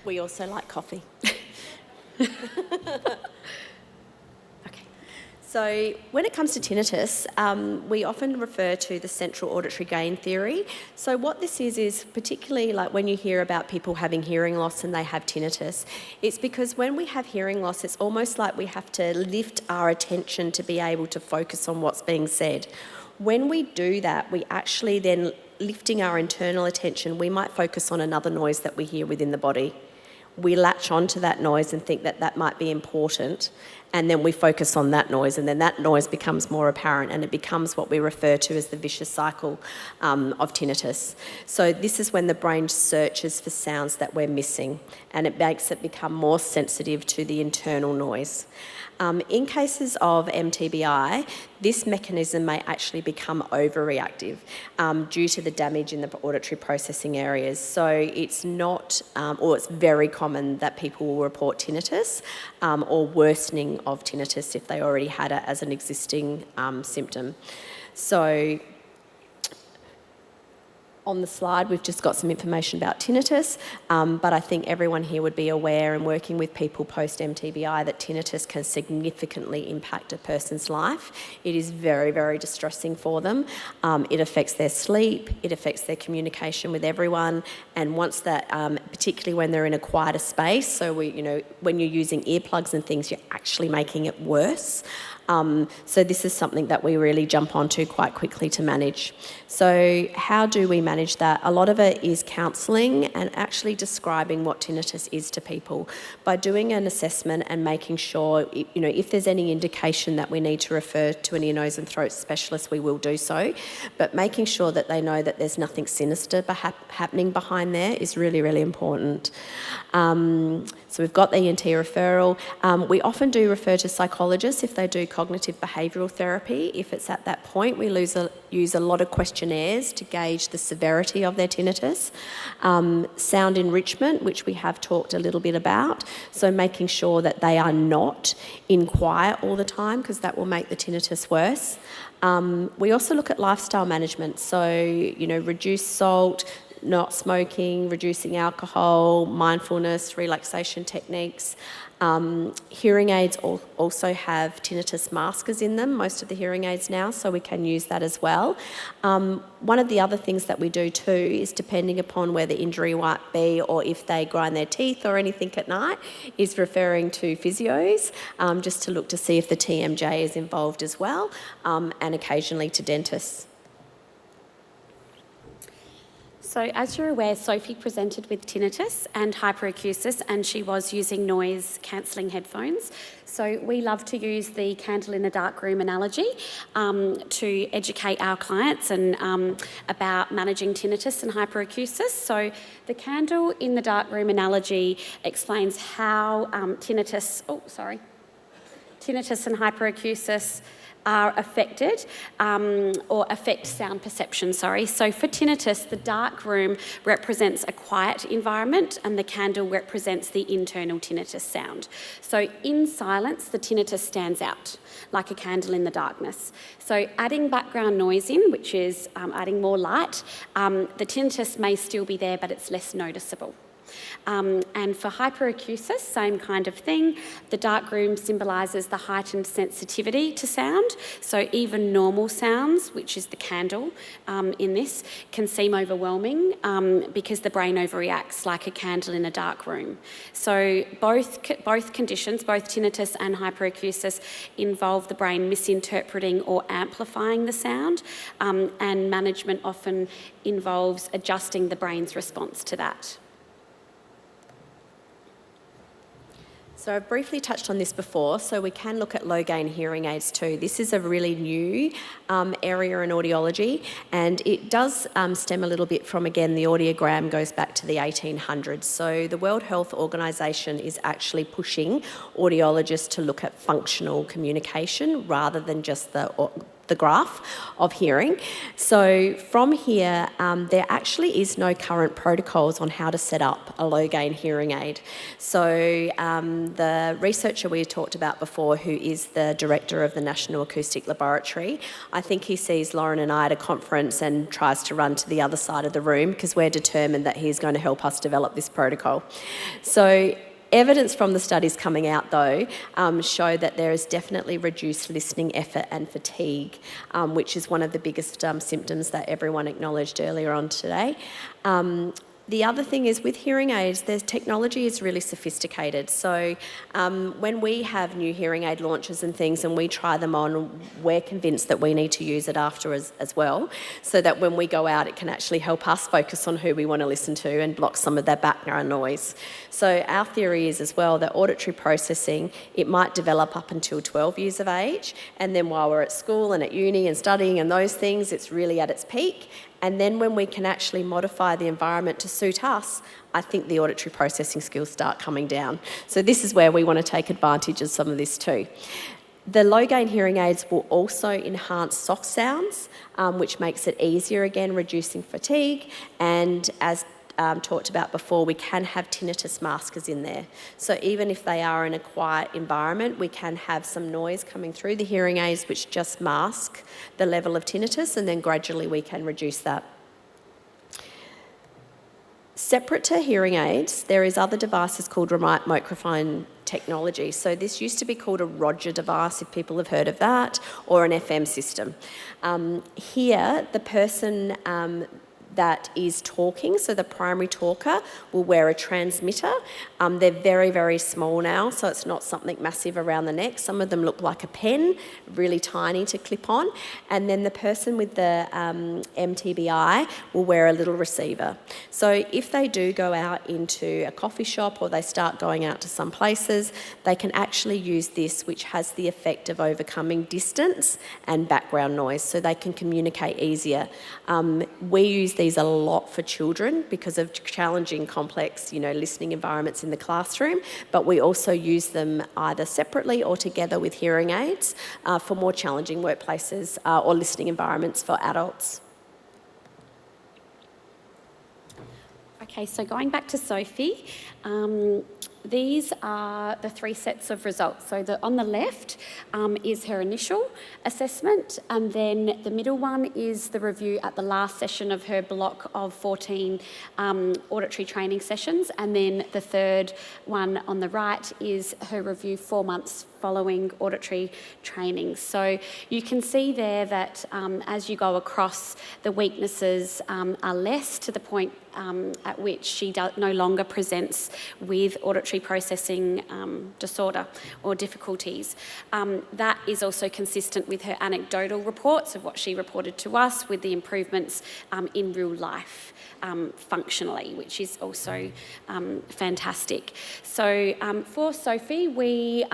We also like coffee. So when it comes to tinnitus, we often refer to the central auditory gain theory. So what this is particularly like when you hear about people having hearing loss and they have tinnitus, it's because when we have hearing loss, it's almost like we have to lift our attention to be able to focus on what's being said. When we do that, we actually then, lifting our internal attention, we might focus on another noise that we hear within the body. We latch onto that noise and think that that might be important, and then we focus on that noise, and then that noise becomes more apparent, and it becomes what we refer to as the vicious cycle of tinnitus. So this is when the brain searches for sounds that we're missing, and it makes it become more sensitive to the internal noise. In cases of mTBI, this mechanism may actually become overreactive due to the damage in the auditory processing areas. So it's not, or it's very common that people will report tinnitus or worsening of tinnitus if they already had it as an existing symptom. So on the slide, we've just got some information about tinnitus, but I think everyone here would be aware, and working with people post-mTBI, that tinnitus can significantly impact a person's life. It is very, very distressing for them. It affects their sleep, it affects their communication with everyone, and once that, particularly when they're in a quieter space, so when you're using earplugs and things, you're actually making it worse. So this is something that we really jump onto quite quickly to manage. So how do we manage that? A lot of it is counselling and actually describing what tinnitus is to people by doing an assessment and making sure, if there's any indication that we need to refer to an ear, nose and throat specialist, we will do so. But making sure that they know that there's nothing sinister happening behind there is really, really important. So we've got the ENT referral. We often do refer to psychologists if they do cognitive behavioural therapy. If it's at that point, we use a lot of questionnaires to gauge the severity of their tinnitus. Sound enrichment, which we have talked a little bit about, so making sure that they are not in quiet all the time, because that will make the tinnitus worse. We also look at lifestyle management, so reduce salt, not smoking, reducing alcohol, mindfulness, relaxation techniques. Hearing aids also have tinnitus maskers in them, most of the hearing aids now, so we can use that as well. One of the other things that we do too is, depending upon where the injury might be or if they grind their teeth or anything at night, is referring to physios just to look to see if the TMJ is involved as well, and occasionally to dentists.
So as you're aware, Sophie presented with tinnitus and hyperacusis, and she was using noise cancelling headphones. So we love to use the candle in a dark room analogy to educate our clients and about managing tinnitus and hyperacusis. So the candle in the dark room analogy explains how tinnitus and hyperacusis are affected or affect sound perception, So for tinnitus, the dark room represents a quiet environment and the candle represents the internal tinnitus sound. So in silence, the tinnitus stands out like a candle in the darkness. So adding background noise in, which is adding more light, the tinnitus may still be there, but it's less noticeable. And for hyperacusis, same kind of thing. The dark room symbolises the heightened sensitivity to sound. So even normal sounds, which is the candle in this, can seem overwhelming because the brain overreacts like a candle in a dark room. So both conditions, both tinnitus and hyperacusis, involve the brain misinterpreting or amplifying the sound, and management often involves adjusting the brain's response to that.
So I've briefly touched on this before, so we can look at low-gain hearing aids too. This is a really new area in audiology, and it does stem a little bit from, again, the audiogram goes back to the 1800s. So the World Health Organization is actually pushing audiologists to look at functional communication rather than just the graph of hearing. So from here, there actually is no current protocols on how to set up a low-gain hearing aid. So the researcher we talked about before, who is the director of the National Acoustic Laboratory, I think he sees Lauren and I at a conference and tries to run to the other side of the room because we're determined that he's going to help us develop this protocol. So evidence from the studies coming out, though, show that there is definitely reduced listening effort and fatigue, which is one of the biggest symptoms that everyone acknowledged earlier on today. The other thing is with hearing aids, their technology is really sophisticated. So when we have new hearing aid launches and things and we try them on, we're convinced that we need to use it after as well, so that when we go out, it can actually help us focus on who we want to listen to and block some of that background noise. So our theory is as well that auditory processing, it might develop up until 12 years of age, and then while we're at school and at uni and studying and those things, it's really at its peak. And then when we can actually modify the environment to suit us, I think the auditory processing skills start coming down. So this is where we want to take advantage of some of this too. The low-gain hearing aids will also enhance soft sounds, which makes it easier, again, reducing fatigue. And as talked about before, we can have tinnitus maskers in there. So even if they are in a quiet environment, we can have some noise coming through the hearing aids which just mask the level of tinnitus, and then gradually we can reduce that. Separate to hearing aids, there is other devices called remote microphone technology. So this used to be called a Roger device, if people have heard of that, or an FM system. Here, the person that is talking, so the primary talker will wear a transmitter. They're very, very small now, so it's not something massive around the neck. Some of them look like a pen, really tiny to clip on. And then the person with the mTBI will wear a little receiver. So if they do go out into a coffee shop or they start going out to some places, they can actually use this, which has the effect of overcoming distance and background noise, so they can communicate easier. We use these a lot for children because of challenging, complex, listening environments in the classroom, but we also use them either separately or together with hearing aids for more challenging workplaces or listening environments for adults.
Okay, so going back to Sophie, these are the 3 sets of results. So on the left is her initial assessment, and then the middle one is the review at the last session of her block of 14 auditory training sessions, and then the third one on the right is her review 4 months following auditory training. So you can see there that as you go across, the weaknesses are less, to the point at which she no longer presents with auditory processing disorder or difficulties. That is also consistent with her anecdotal reports of what she reported to us, with the improvements in real life functionally, which is also fantastic. So for Sophie, we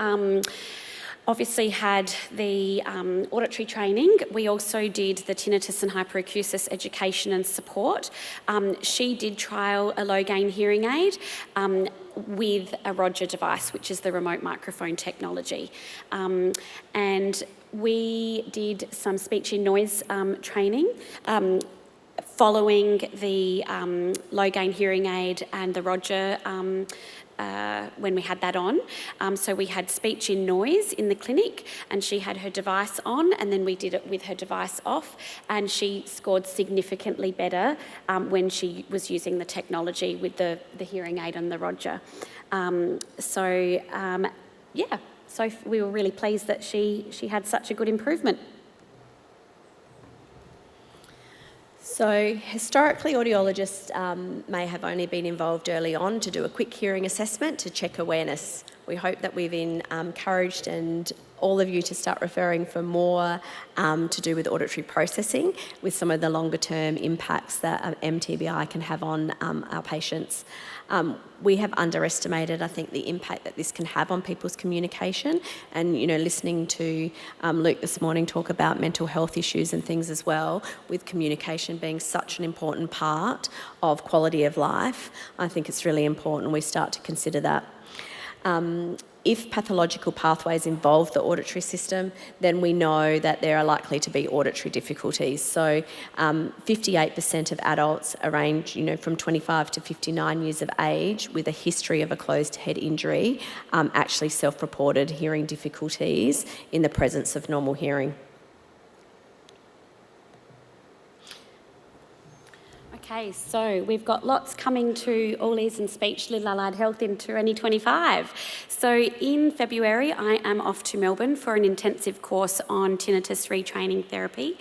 obviously had the auditory training. We also did the tinnitus and hyperacusis education and support. She did trial a low-gain hearing aid with a Roger device, which is the remote microphone technology. And we did some speech in noise training following the low gain hearing aid and the Roger when we had that on. So we had speech in noise in the clinic, and she had her device on, and then we did it with her device off, and she scored significantly better when she was using the technology with the hearing aid and the Roger. So we were really pleased that she had such a good improvement.
So historically, audiologists may have only been involved early on to do a quick hearing assessment to check awareness. We hope that we've encouraged all of you to start referring for more to do with auditory processing, with some of the longer term impacts that mTBI can have on our patients. We have underestimated, I think, the impact that this can have on people's communication, and listening to Luke this morning talk about mental health issues and things as well, with communication being such an important part of quality of life. I think it's really important we start to consider that. If pathological pathways involve the auditory system, then we know that there are likely to be auditory difficulties. So 58% of adults range from 25 to 59 years of age with a history of a closed head injury actually self-reported hearing difficulties in the presence of normal hearing.
Okay, so we've got lots coming to All Ears and Speech Little Allied Health in 2025. So in February, I am off to Melbourne for an intensive course on tinnitus retraining therapy,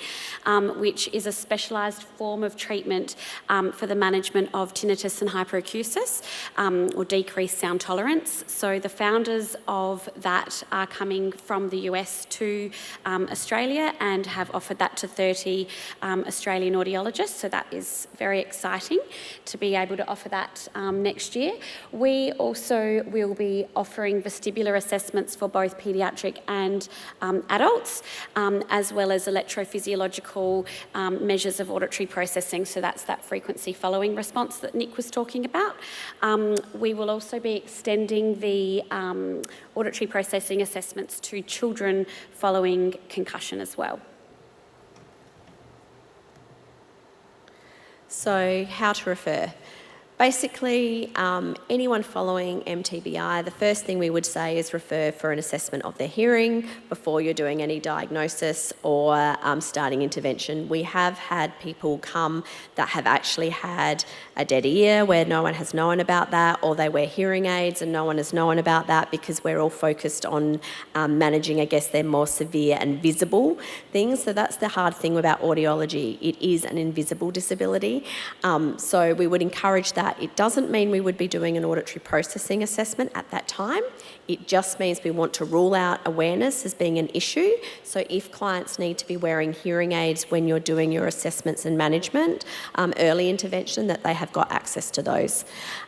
which is a specialised form of treatment for the management of tinnitus and hyperacusis, or decreased sound tolerance. So the founders of that are coming from the US to Australia and have offered that to 30 Australian audiologists. So that is very exciting to be able to offer that next year. We also will be offering vestibular assessments for both paediatric and adults, as well as electrophysiological measures of auditory processing. So that's that frequency following response that Nick was talking about. We will also be extending the auditory processing assessments to children following concussion as well.
So how to refer? Basically, anyone following mTBI, the first thing we would say is refer for an assessment of their hearing before you're doing any diagnosis or starting intervention. We have had people come that have actually had a dead ear where no one has known about that, or they wear hearing aids and no one has known about that, because we're all focused on managing, I guess, their more severe and visible things. So that's the hard thing about audiology. It is an invisible disability. So we would encourage that. It doesn't mean we would be doing an auditory processing assessment at that time. It just means we want to rule out awareness as being an issue. So if clients need to be wearing hearing aids when you're doing your assessments and management, early intervention, that they have got access to those.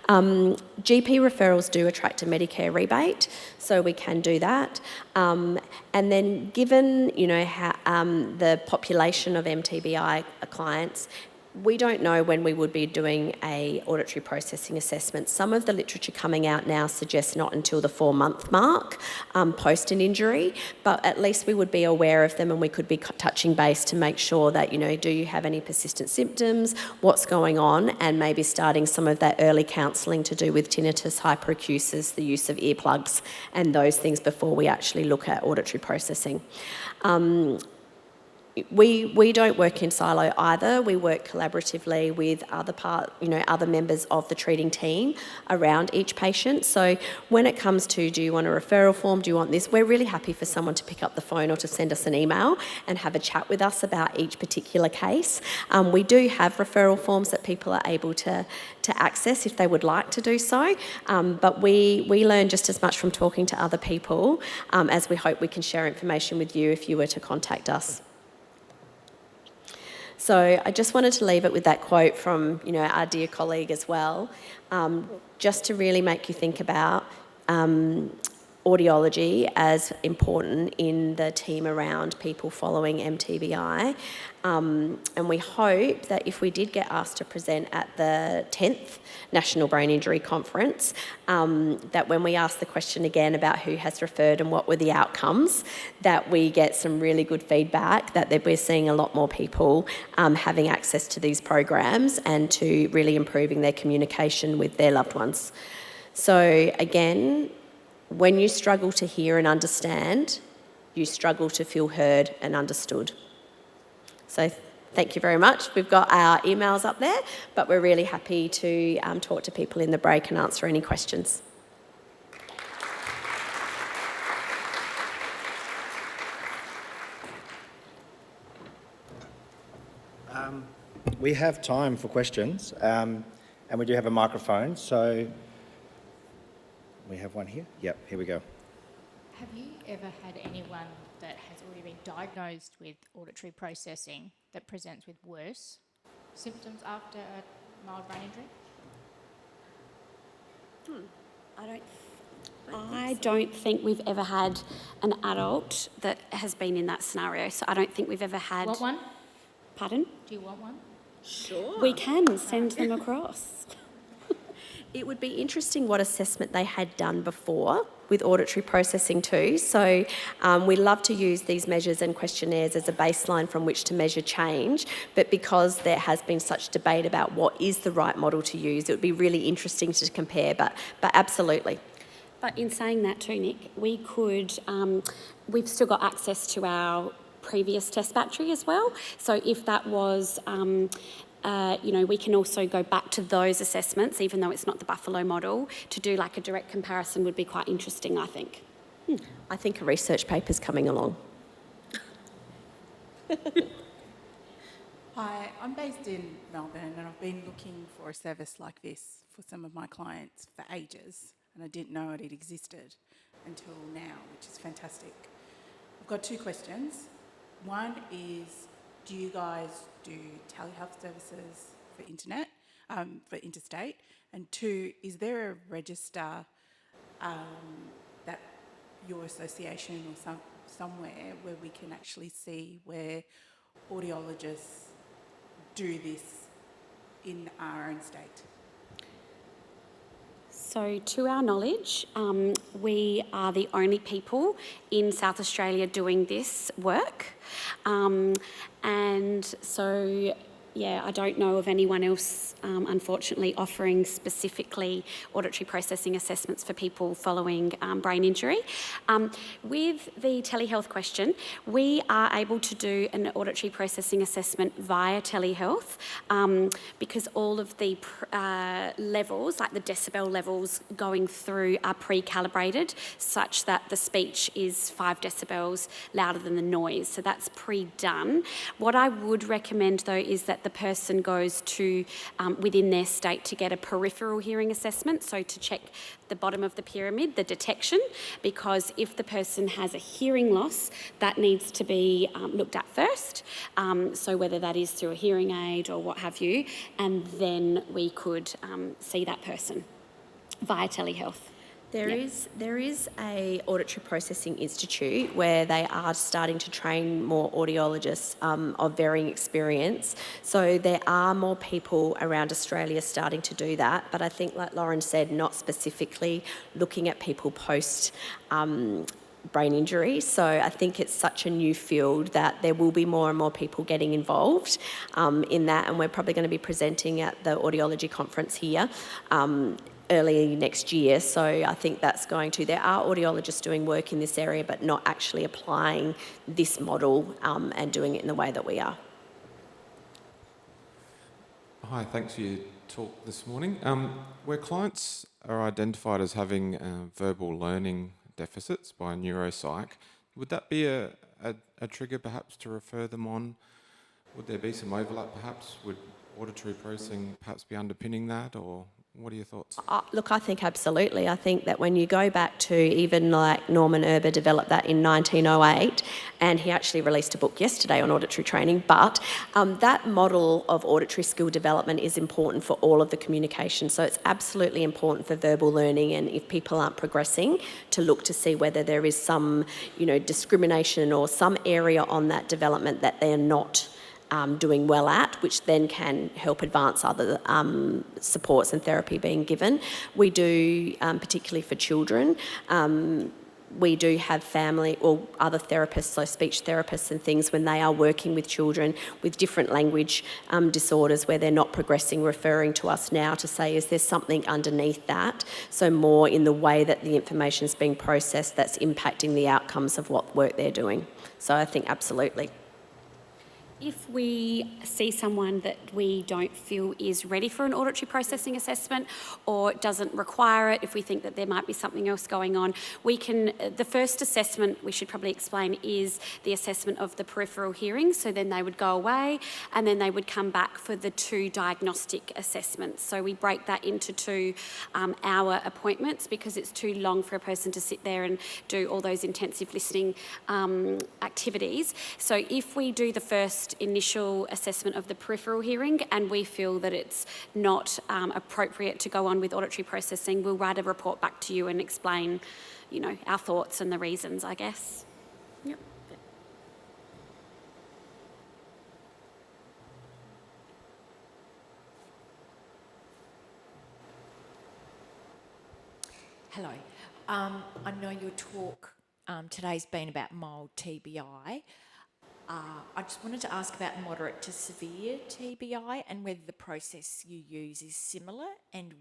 GP referrals do attract a Medicare rebate, so we can do that. And then given, the population of mTBI clients, we don't know when we would be doing a auditory processing assessment. Some of the literature coming out now suggests not until the 4-month mark post an injury, but at least we would be aware of them, and we could be touching base to make sure that, do you have any persistent symptoms, what's going on, and maybe starting some of that early counselling to do with tinnitus, hyperacusis, the use of earplugs and those things before we actually look at auditory processing. We don't work in silo either. We work collaboratively with other members of the treating team around each patient. So when it comes to, do you want a referral form, do you want this, we're really happy for someone to pick up the phone or to send us an email and have a chat with us about each particular case. We do have referral forms that people are able to access if they would like to do so, but we learn just as much from talking to other people as we hope we can share information with you if you were to contact us. So I just wanted to leave it with that quote from, our dear colleague as well, just to really make you think about audiology as important in the team around people following mTBI. And we hope that if we did get asked to present at the 10th National Brain Injury Conference, that when we ask the question again about who has referred and what were the outcomes, that we get some really good feedback, that we're seeing a lot more people having access to these programs and to really improving their communication with their loved ones. So again, when you struggle to hear and understand, you struggle to feel heard and understood. So thank you very much. We've got our emails up there, but we're really happy to talk to people in the break and answer any questions.
We have time for questions, and we do have a microphone, so we have one here. Yep, here we go.
Have you ever had anyone that has already been diagnosed with auditory processing that presents with worse symptoms after a mild brain injury?
I don't think we've ever had an adult that has been in that scenario. So I don't think we've ever had...
Want one?
Pardon?
Do you want one?
Sure.
We can send them across.
It would be interesting what assessment they had done before with auditory processing too. So we love to use these measures and questionnaires as a baseline from which to measure change, but because there has been such debate about what is the right model to use, it would be really interesting to compare, but absolutely.
But in saying that too, Nick, we could, we've still got access to our previous test battery as well. So if that was, we can also go back to those assessments, even though it's not the Buffalo model, to do like a direct comparison would be quite interesting, I think.
I think a research paper's coming along.
Hi, I'm based in Melbourne and I've been looking for a service like this for some of my clients for ages, and I didn't know it existed until now, which is fantastic. I've got two questions. One is, do you guys do telehealth services for internet, for interstate? And two, is there a register that your association or somewhere where we can actually see where audiologists do this in our own state?
So to our knowledge, we are the only people in South Australia doing this work. And so, yeah, I don't know of anyone else, unfortunately, offering specifically auditory processing assessments for people following brain injury. With the telehealth question, we are able to do an auditory processing assessment via telehealth because all of the levels, like the decibel levels going through, are pre-calibrated such that the speech is 5 decibels louder than the noise. So that's pre-done. What I would recommend, though, is that the person goes to within their state to get a peripheral hearing assessment, so to check the bottom of the pyramid, the detection, because if the person has a hearing loss, that needs to be looked at first, so whether that is through a hearing aid or what have you, and then we could see that person via telehealth.
There is a auditory processing institute where they are starting to train more audiologists of varying experience. So there are more people around Australia starting to do that, but I think, like Lauren said, not specifically looking at people post brain injury. So I think it's such a new field that there will be more and more people getting involved in that, and we're probably going to be presenting at the audiology conference here early next year. So I think that's going to... There are audiologists doing work in this area, but not actually applying this model and doing it in the way that we are.
Hi, thanks for your talk this morning. Where clients are identified as having verbal learning deficits by a neuropsych, would that be a trigger perhaps to refer them on? Would there be some overlap perhaps? Would auditory processing perhaps be underpinning that, or What are your thoughts?
Look, I think absolutely. I think that when you go back to even like Norman Erber developed that in 1908, and he actually released a book yesterday on auditory training, but that model of auditory skill development is important for all of the communication. So it's absolutely important for verbal learning, and if people aren't progressing, to look to see whether there is some, discrimination or some area on that development that they're not doing well at, which then can help advance other supports and therapy being given. We do, particularly for children, we do have family or other therapists, so speech therapists and things, when they are working with children with different language disorders where they're not progressing, referring to us now to say, is there something underneath that? So more in the way that the information is being processed that's impacting the outcomes of what work they're doing. So I think absolutely.
If we see someone that we don't feel is ready for an auditory processing assessment or doesn't require it, if we think that there might be something else going on, the first assessment we should probably explain is the assessment of the peripheral hearing. So then they would go away and then they would come back for the 2 diagnostic assessments. So we break that into 2 hour appointments because it's too long for a person to sit there and do all those intensive listening activities. So if we do the first initial assessment of the peripheral hearing and we feel that it's not appropriate to go on with auditory processing, we'll write a report back to you and explain, our thoughts and the reasons, I guess. Yep.
Hello. I know your talk today's been about mild TBI. I just wanted to ask about moderate to severe TBI and whether the process you use is similar and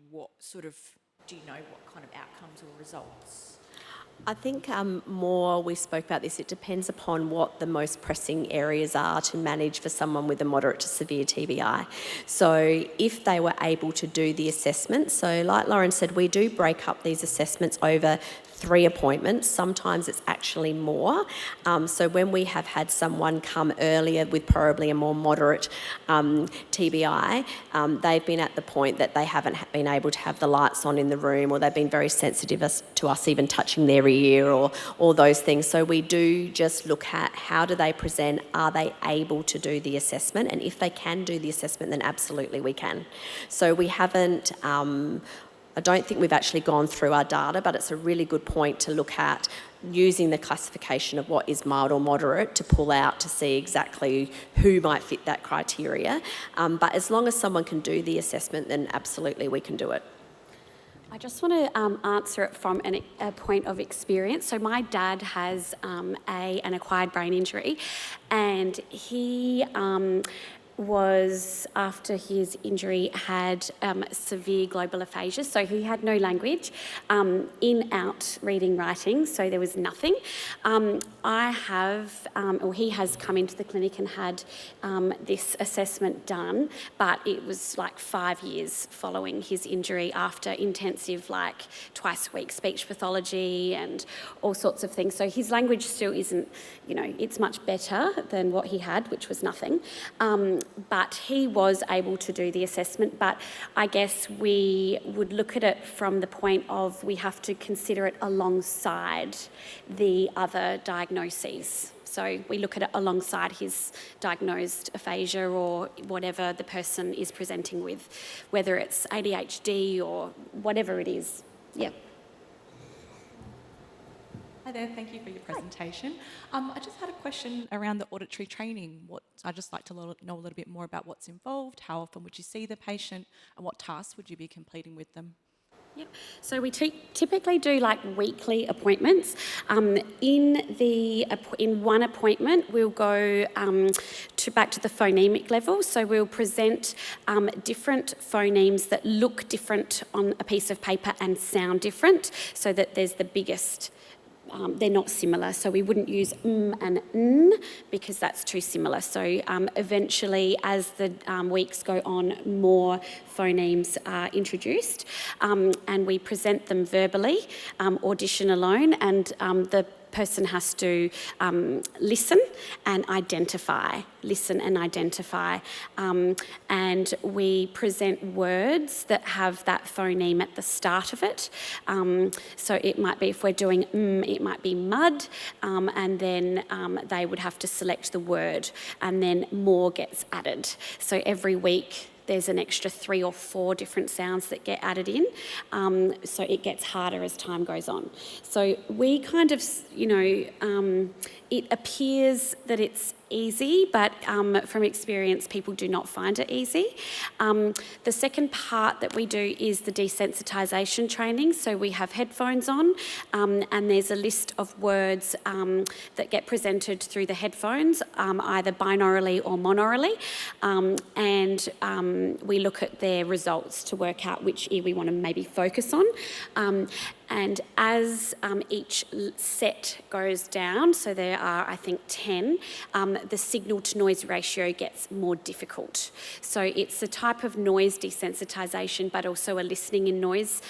do you know what kind of outcomes or results?
I think more we spoke about this, it depends upon what the most pressing areas are to manage for someone with a moderate to severe TBI. So if they were able to do the assessment, so like Lauren said, we do break up these assessments over 3 appointments. Sometimes it's actually more. So when we have had someone come earlier with probably a more moderate TBI, they've been at the point that they haven't been able to have the lights on in the room, or they've been very sensitive to us even touching their ear or all those things. So we do just look at how do they present, are they able to do the assessment, and if they can do the assessment, then absolutely we can. So we haven't I don't think we've actually gone through our data, but it's a really good point to look at using the classification of what is mild or moderate to pull out to see exactly who might fit that criteria. But as long as someone can do the assessment, then absolutely we can do it.
I just want to answer it from a point of experience. So my dad has an acquired brain injury, and he was, after his injury, had severe global aphasia. So he had no language, in, out, reading, writing, so there was nothing. He has come into the clinic and had this assessment done, but it was like 5 years following his injury after intensive, twice a week speech pathology and all sorts of things. So his language still isn't, it's much better than what he had, which was nothing. But he was able to do the assessment, but I guess we would look at it from the point of we have to consider it alongside the other diagnoses. So we look at it alongside his diagnosed aphasia or whatever the person is presenting with, whether it's ADHD or whatever it is. Yeah.
Hi there, thank you for your presentation. I just had a question around the auditory training. I'd just like to know a little bit more about what's involved, how often would you see the patient, and what tasks would you be completing with them?
Yep. So we typically do weekly appointments. In one appointment, we'll go back to the phonemic level. So we'll present different phonemes that look different on a piece of paper and sound different, so that there's the biggest. They're not similar, so we wouldn't use and n because that's too similar. So eventually, as the weeks go on, more phonemes are introduced, and we present them verbally, audition alone, and the person has to listen and identify. And we present words that have that phoneme at the start of it. So it might be, if we're doing it might be mud, and then they would have to select the word, and then more gets added. So every week there's an extra 3 or 4 different sounds that get added in. So it gets harder as time goes on. So we kind of, it appears that it's easy, but from experience, people do not find it easy. The second part that we do is the desensitisation training. So we have headphones on, and there's a list of words that get presented through the headphones, either binaurally or monaurally, and we look at their results to work out which ear we want to maybe focus on. And as each set goes down, so there are, I think, 10, the signal to noise ratio gets more difficult. So it's a type of noise desensitisation, but also a listening in noise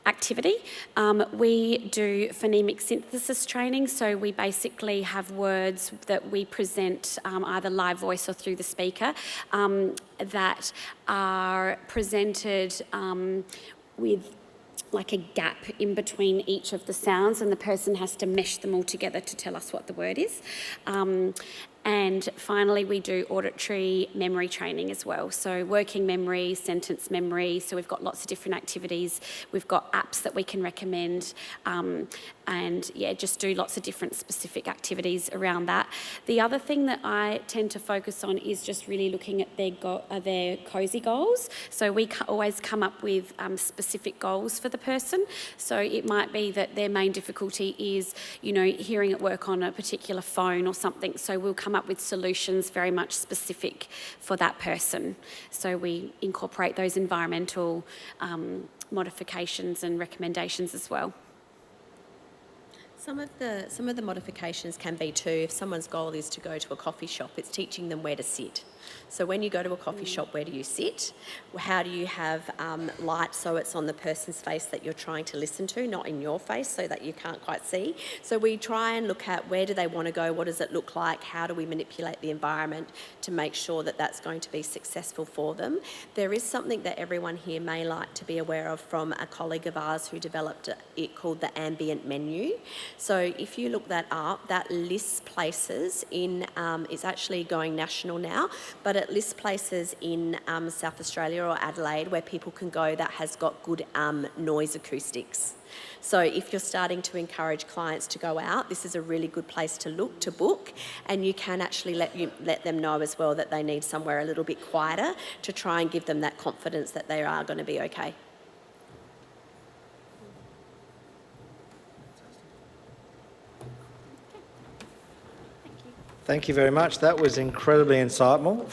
activity. We do phonemic synthesis training, so we basically have words that we present either live voice or through the speaker that are presented with like a gap in between each of the sounds, and the person has to mesh them all together to tell us what the word is. And finally, we do auditory memory training as well. So working memory, sentence memory. So we've got lots of different activities. We've got apps that we can recommend. And yeah, just do lots of different specific activities around that. The other thing that I tend to focus on is just really looking at their COSI goals. So we always come up with specific goals for the person. So it might be that their main difficulty is, hearing it work on a particular phone or something. So we'll come up with solutions very much specific for that person. So we incorporate those environmental modifications and recommendations as well.
Some of the modifications can be too, if someone's goal is to go to a coffee shop, it's teaching them where to sit. So when you go to a coffee shop, where do you sit? How do you have light so it's on the person's face that you're trying to listen to, not in your face so that you can't quite see? So we try and look at where do they want to go, what does it look like, how do we manipulate the environment to make sure that that's going to be successful for them. There is something that everyone here may like to be aware of from a colleague of ours who developed it called the ambient menu. So if you look that up, that lists places in, it's actually going national now, but it lists places in South Australia or Adelaide where people can go that has got good noise acoustics. So if you're starting to encourage clients to go out, this is a really good place to look, to book, and you can actually let them know as well that they need somewhere a little bit quieter to try and give them that confidence that they are going to be okay.
Thank you very much. That was incredibly insightful.